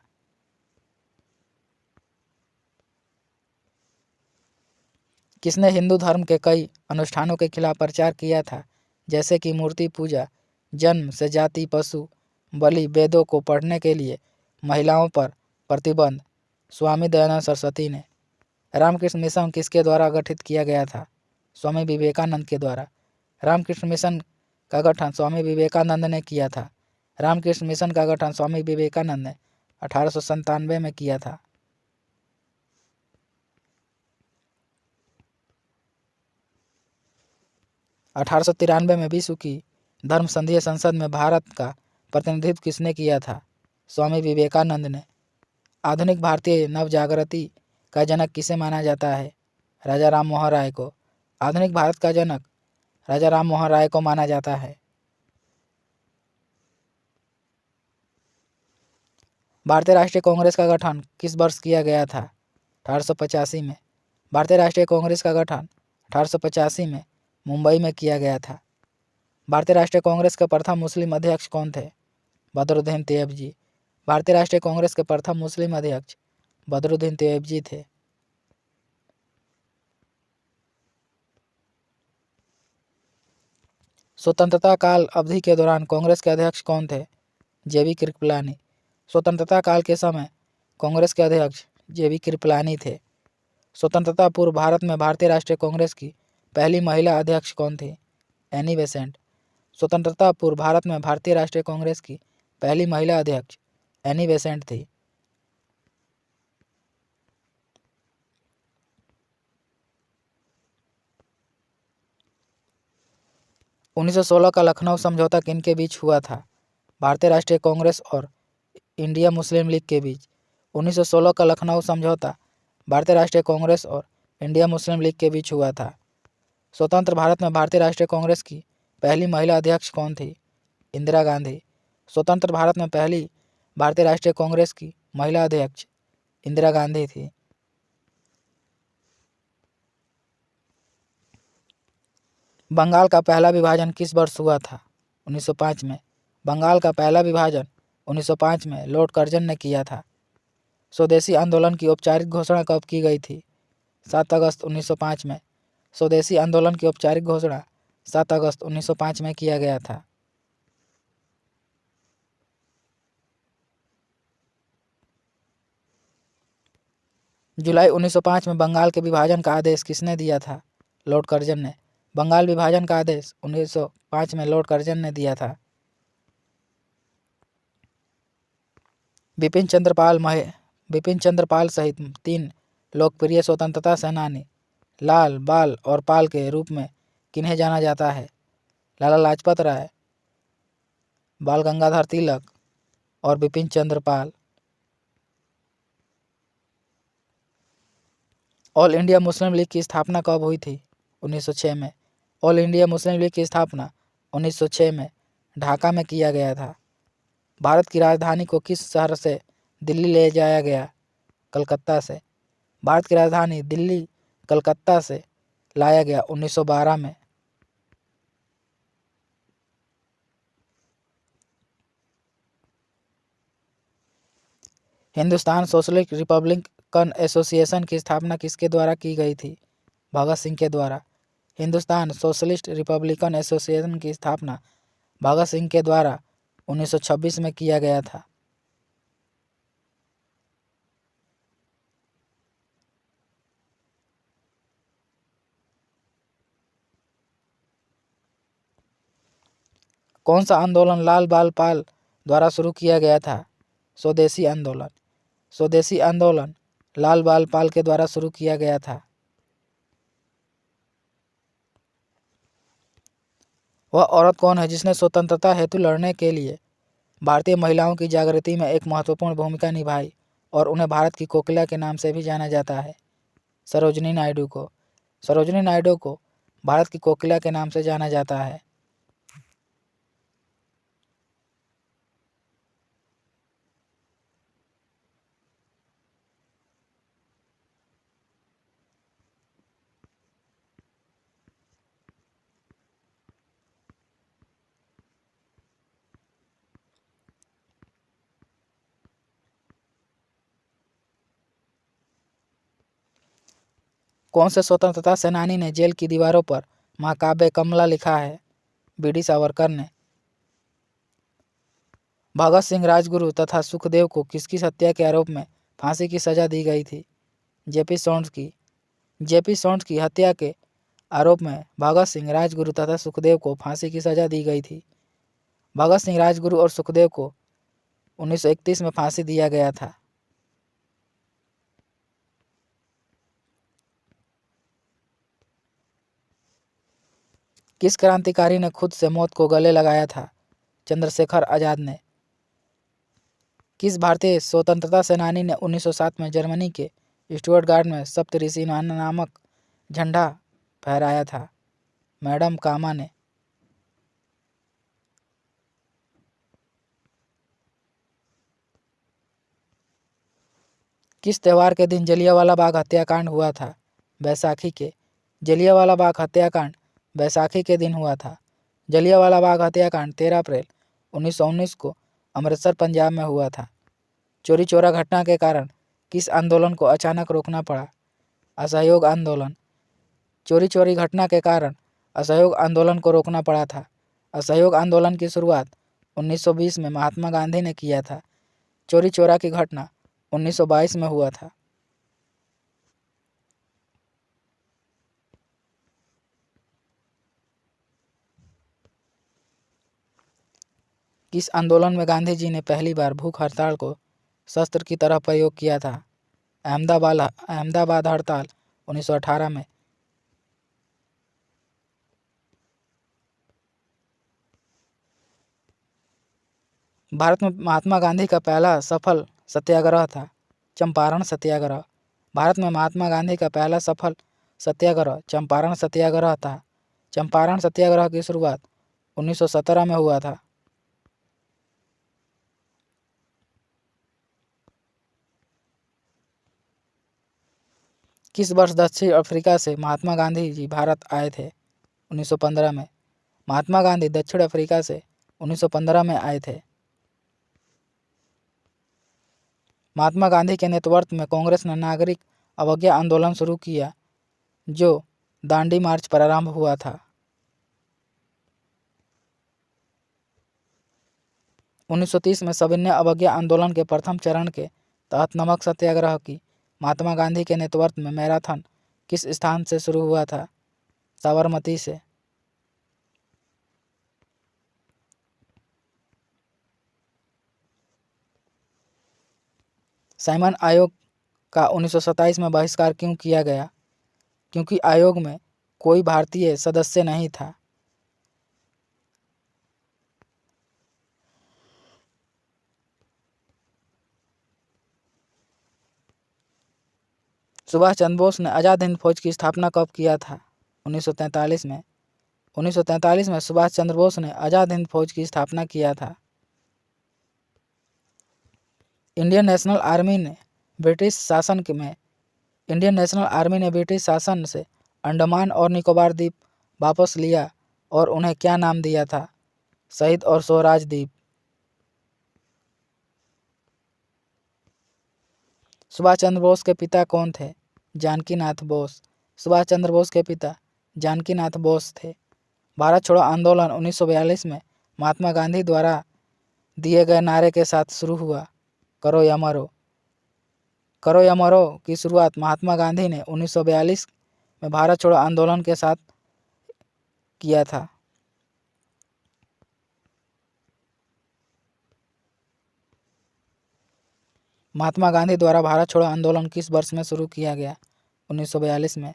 किसने हिंदू धर्म के कई अनुष्ठानों के खिलाफ प्रचार किया था, जैसे कि मूर्ति पूजा, जन्म से जाति, पशु बलि, वेदों को पढ़ने के लिए महिलाओं पर प्रतिबंध? स्वामी दयानंद सरस्वती ने। रामकृष्ण मिशन किसके द्वारा गठित किया गया था? स्वामी विवेकानंद के द्वारा। रामकृष्ण मिशन का गठन स्वामी विवेकानंद ने किया था। रामकृष्ण मिशन का गठन स्वामी विवेकानंद ने 1897 में किया था। अठारह में विश्व की धर्म संघीय संसद में भारत का प्रतिनिधित्व किसने किया था? स्वामी विवेकानंद ने। आधुनिक भारतीय नवजागृति का जनक किसे माना जाता है? राजा राम मोहन राय को। आधुनिक भारत का जनक राजा राम मोहन राय को माना जाता है। भारतीय राष्ट्रीय कांग्रेस का गठन किस वर्ष किया गया था? 1885 में। भारतीय राष्ट्रीय कांग्रेस का गठन 1885 में मुंबई में किया गया था। भारतीय राष्ट्रीय कांग्रेस के प्रथम मुस्लिम अध्यक्ष कौन थे? बदरुद्दीन तैयबजी। भारतीय राष्ट्रीय कांग्रेस के प्रथम मुस्लिम अध्यक्ष बदरुद्दीन तैयबजी थे। स्वतंत्रता काल अवधि के दौरान कांग्रेस के अध्यक्ष कौन थे? जेबी कृपलानी। स्वतंत्रता काल के समय कांग्रेस के अध्यक्ष जेबी कृपलानी थे। स्वतंत्रता पूर्व भारत में भारतीय राष्ट्रीय कांग्रेस की पहली महिला अध्यक्ष कौन थी? Annie Besant. स्वतंत्रता पूर्व भारत में भारतीय राष्ट्रीय कांग्रेस की पहली महिला अध्यक्ष एनी बेसेंट थी। उन्नीस सौ 16 का लखनऊ समझौता किनके बीच हुआ था? भारतीय राष्ट्रीय कांग्रेस और इंडिया मुस्लिम लीग के बीच। 1916 का लखनऊ समझौता भारतीय राष्ट्रीय कांग्रेस और इंडिया मुस्लिम लीग के बीच हुआ था। स्वतंत्र भारत में भारतीय राष्ट्रीय कांग्रेस की पहली महिला अध्यक्ष कौन थी? इंदिरा गांधी। स्वतंत्र भारत में पहली भारतीय राष्ट्रीय कांग्रेस की महिला अध्यक्ष इंदिरा गांधी थी। बंगाल का पहला विभाजन किस वर्ष हुआ था? 1905 में। बंगाल का पहला विभाजन 1905 में लॉर्ड कर्जन ने किया था। स्वदेशी आंदोलन की औपचारिक घोषणा कब की गई थी? 7 अगस्त 1905 में। स्वदेशी आंदोलन की औपचारिक घोषणा 7 अगस्त 1905 में किया गया था। जुलाई 1905 में बंगाल के विभाजन का आदेश किसने दिया था? लॉर्ड कर्जन ने। बंगाल विभाजन का आदेश 1905 में लॉर्ड कर्जन ने दिया था। बिपिन चंद्र पाल सहित 3 लोकप्रिय स्वतंत्रता सेनानी लाल, बाल और पाल के रूप में किन्हें जाना जाता है? लाला लाजपत राय, बाल गंगाधर तिलक और Bipin Chandra Pal. All India Muslim league की स्थापना कब हुई थी? 1906 में। ऑल इंडिया मुस्लिम लीग की स्थापना 1906 में ढाका में किया गया था। भारत की राजधानी को किस शहर से दिल्ली ले जाया गया? कलकत्ता से। भारत की राजधानी दिल्ली कलकत्ता से लाया गया 1912 में। हिंदुस्तान सोशलिस्ट रिपब्लिकन एसोसिएशन की स्थापना किसके द्वारा की गई थी? भगत सिंह के द्वारा। हिंदुस्तान सोशलिस्ट रिपब्लिकन एसोसिएशन की स्थापना भगत सिंह के द्वारा 1926 में किया गया था। कौन सा आंदोलन लाल बाल पाल द्वारा शुरू किया गया था? स्वदेशी आंदोलन। स्वदेशी आंदोलन लाल बाल पाल के द्वारा शुरू किया गया था। वह औरत कौन है जिसने स्वतंत्रता हेतु लड़ने के लिए भारतीय महिलाओं की जागृति में एक महत्वपूर्ण भूमिका निभाई और उन्हें भारत की कोकिला के नाम से भी जाना जाता है? सरोजिनी नायडू को। सरोजिनी नायडू को भारत की कोकिला के नाम से जाना जाता है। कौन से स्वतंत्रता सेनानी ने जेल की दीवारों पर महाकाव्य कमला लिखा है? बीडी सावरकर ने। भगत सिंह, राजगुरु तथा सुखदेव को किसकी हत्या के आरोप में फांसी की सजा दी गई थी? जेपी सोंड्स की। जेपी सोंड्स की हत्या के आरोप में भगत सिंह, राजगुरु तथा सुखदेव को फांसी की सजा दी गई थी। भगत सिंह, राजगुरु और सुखदेव को 1931 में फांसी दिया गया था। किस क्रांतिकारी ने खुद से मौत को गले लगाया था? चंद्रशेखर आजाद ने। किस भारतीय स्वतंत्रता सेनानी ने 1907 में जर्मनी के स्टुअर्टगार्ड में सप्तऋषि नामक झंडा फहराया था? मैडम कामा ने। किस त्यौहार के दिन जलियांवाला बाग हत्याकांड हुआ था? बैसाखी के। जलियांवाला बाग हत्याकांड बैसाखी के दिन हुआ था। जलियांवाला बाग हत्याकांड 13 अप्रैल 1919 को अमृतसर, पंजाब में हुआ था। चोरी चोरा घटना के कारण किस आंदोलन को अचानक रोकना पड़ा? असहयोग आंदोलन। चोरी चोरी घटना के कारण असहयोग आंदोलन को रोकना पड़ा था। असहयोग आंदोलन की शुरुआत 1920 में महात्मा गांधी ने किया था। चोरी चोरा की घटना 1922 में हुआ था। किस आंदोलन में गांधी जी ने पहली बार भूख हड़ताल को शस्त्र की तरह प्रयोग किया था? अहमदाबाद हड़ताल 1918 में। भारत में महात्मा गांधी का पहला सफल सत्याग्रह था चंपारण सत्याग्रह। भारत में महात्मा गांधी का पहला सफल सत्याग्रह चंपारण सत्याग्रह था। चंपारण सत्याग्रह की शुरुआत 1917 में हुआ था। किस वर्ष दक्षिण अफ्रीका से महात्मा गांधी जी भारत आए थे? 1915 में। महात्मा गांधी दक्षिण अफ्रीका से 1915 में आए थे। महात्मा गांधी के नेतृत्व में कांग्रेस ने नागरिक अवज्ञा आंदोलन शुरू किया जो दांडी मार्च प्रारंभ हुआ था। 1930 में सविनय अवज्ञा आंदोलन के प्रथम चरण के तहत नमक सत्याग्रह की महात्मा गांधी के नेतृत्व में मैराथन किस स्थान से शुरू हुआ था? साबरमती से। साइमन आयोग का 1927 में बहिष्कार क्यों किया गया? क्योंकि आयोग में कोई भारतीय सदस्य नहीं था। सुभाष चंद्र बोस ने आज़ाद हिंद फौज की स्थापना कब किया था? 1943 में। 1943 में सुभाष चंद्र बोस ने आज़ाद हिंद फौज की स्थापना किया था। इंडियन नेशनल आर्मी ने ब्रिटिश शासन से अंडमान और निकोबार द्वीप वापस लिया और उन्हें क्या नाम दिया था? शहीद और स्वराज द्वीप। सुभाष चंद्र बोस के पिता कौन थे? जानकीनाथ बोस। सुभाष चंद्र बोस के पिता जानकीनाथ बोस थे। भारत छोड़ो आंदोलन 1942 में महात्मा गांधी द्वारा दिए गए नारे के साथ शुरू हुआ। करो या मरो। करो या मरो की शुरुआत महात्मा गांधी ने 1942 में भारत छोड़ो आंदोलन के साथ किया था। महात्मा गांधी द्वारा भारत छोड़ो आंदोलन किस वर्ष में शुरू किया गया? 1942 में।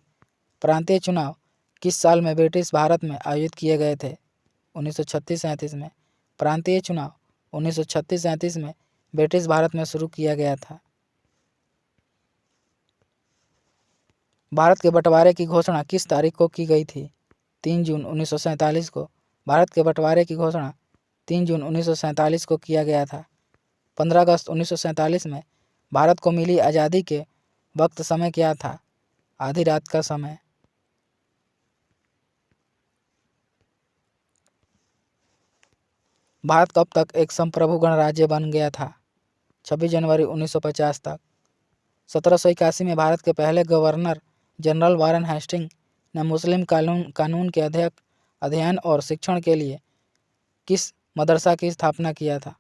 प्रांतीय चुनाव किस साल में ब्रिटिश भारत में आयोजित किए गए थे? 1936-37 में। प्रांतीय चुनाव 1936-37 में ब्रिटिश भारत में शुरू किया गया था। भारत के बंटवारे की घोषणा किस तारीख को की गई थी? 3 जून 1947 को। भारत के बंटवारे की घोषणा 3 जून 1947 को किया गया था। 15 अगस्त 1947 में भारत को मिली आज़ादी के वक्त समय क्या था? आधी रात का समय। भारत कब तक एक संप्रभु गणराज्य बन गया था? 26 जनवरी 1950 तक। 1781 में भारत के पहले गवर्नर जनरल वारन हेस्टिंग ने मुस्लिम कानून के अध्ययन और शिक्षण के लिए किस मदरसा की स्थापना किया था?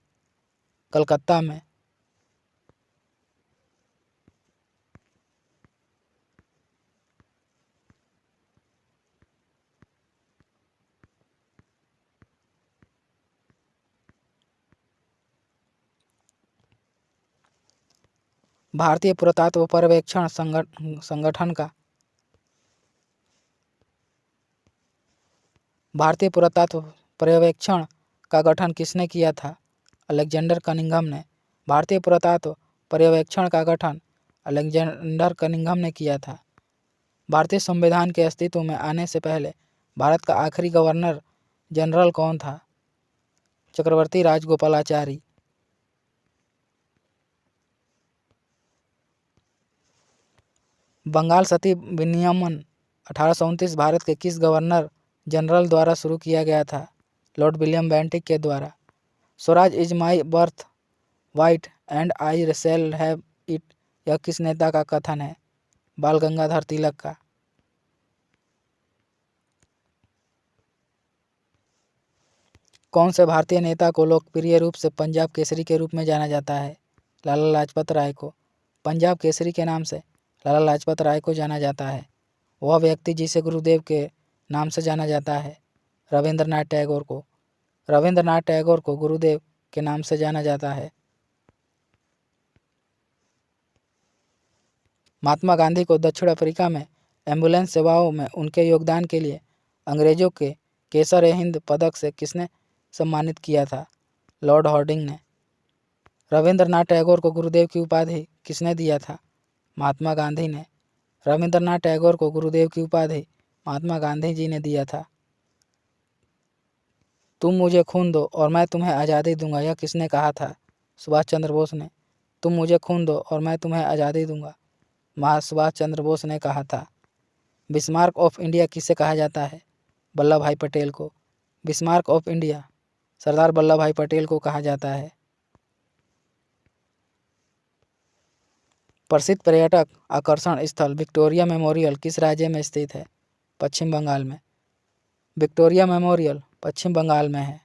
कलकत्ता में। भारतीय पुरातत्व पर्यवेक्षण संगठन का भारतीय पुरातत्व पर्यवेक्षण का गठन किसने किया था? अलेक्जेंडर कनिंघम ने। भारतीय पुरातत्व पर्यवेक्षण का गठन अलेक्जेंडर कनिंघम ने किया था। भारतीय संविधान के अस्तित्व में आने से पहले भारत का आखिरी गवर्नर जनरल कौन था? चक्रवर्ती राजगोपालाचारी। बंगाल सती विनियमन 1829 भारत के किस गवर्नर जनरल द्वारा शुरू किया गया था? लॉर्ड विलियम बेंटिक के द्वारा। Swaraj is my birth white and I shall have it, यह किस नेता का कथन है? बाल गंगाधर तिलक का। कौन से भारतीय नेता को लोकप्रिय रूप से पंजाब केसरी के रूप में जाना जाता है? लाला लाजपत राय को। पंजाब केसरी के नाम से लाला लाजपत राय को जाना जाता है। वह व्यक्ति जिसे गुरुदेव के नाम से जाना जाता है? रविंद्रनाथ टैगोर को। रविंद्रनाथ टैगोर को गुरुदेव के नाम से जाना जाता है। महात्मा गांधी को दक्षिण अफ्रीका में एम्बुलेंस सेवाओं में उनके योगदान के लिए अंग्रेजों के केसर-ए-हिंद पदक से किसने सम्मानित किया था? लॉर्ड हार्डिंग ने। रविंद्रनाथ टैगोर को गुरुदेव की उपाधि किसने दिया था? महात्मा गांधी ने। रविंद्रनाथ टैगोर को गुरुदेव की उपाधि महात्मा गांधी जी ने दिया था। तुम मुझे खून दो और मैं तुम्हें आज़ादी दूंगा, यह किसने कहा था? सुभाष चंद्र बोस ने। तुम मुझे खून दो और मैं तुम्हें आज़ादी दूंगा, सुभाष चंद्र बोस ने कहा था। बिस्मार्क ऑफ इंडिया किसे कहा जाता है? वल्लभ भाई पटेल को। Bismarck of India Sardar Vallabh भाई पटेल को कहा जाता है। प्रसिद्ध पर्यटक आकर्षण स्थल विक्टोरिया मेमोरियल किस राज्य में स्थित है? पश्चिम बंगाल में। विक्टोरिया मेमोरियल पश्चिम बंगाल में है।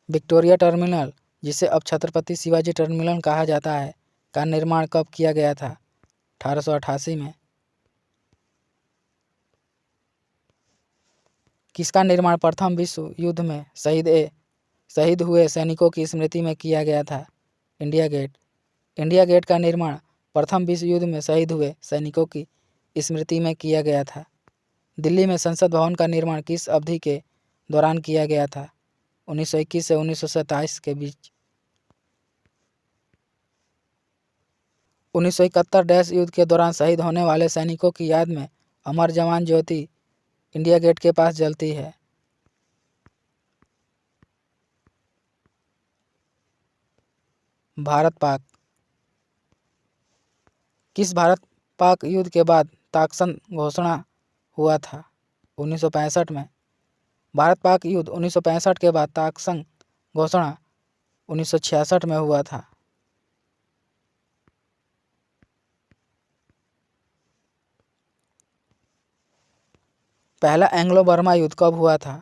विक्टोरिया टर्मिनल, जिसे अब छत्रपति शिवाजी टर्मिनल कहा जाता है, का निर्माण कब किया गया था? 1888 में। किसका निर्माण प्रथम विश्व युद्ध में शहीद हुए सैनिकों की स्मृति में किया गया था? India gate. इंडिया गेट का निर्माण प्रथम विश्व युद्ध में शहीद हुए सैनिकों की स्मृति में किया गया था। दिल्ली में संसद भवन का निर्माण किस अवधि के दौरान किया गया था? 1921 से 1927 के बीच। 1971 युद्ध के दौरान शहीद होने वाले सैनिकों की याद में अमर जवान ज्योति इंडिया गेट के पास जलती है। भारत पाक। किस भारत पाक युद्ध के बाद ताकसंग घोषणा हुआ था? 1965 में। भारत पाक युद्ध 1965 के बाद ताकसंग घोषणा 1966 में हुआ था। पहला एंग्लो बर्मा युद्ध कब हुआ था?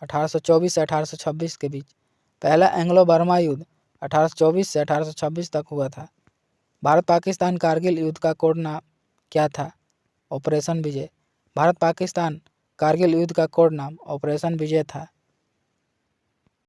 1824 से 1826 के बीच। पहला एंग्लो बर्मा युद्ध 1824 से 1826 तक हुआ था। भारत पाकिस्तान कारगिल युद्ध का कोड नाम क्या था? ऑपरेशन विजय। भारत पाकिस्तान कारगिल युद्ध का कोड नाम ऑपरेशन विजय था।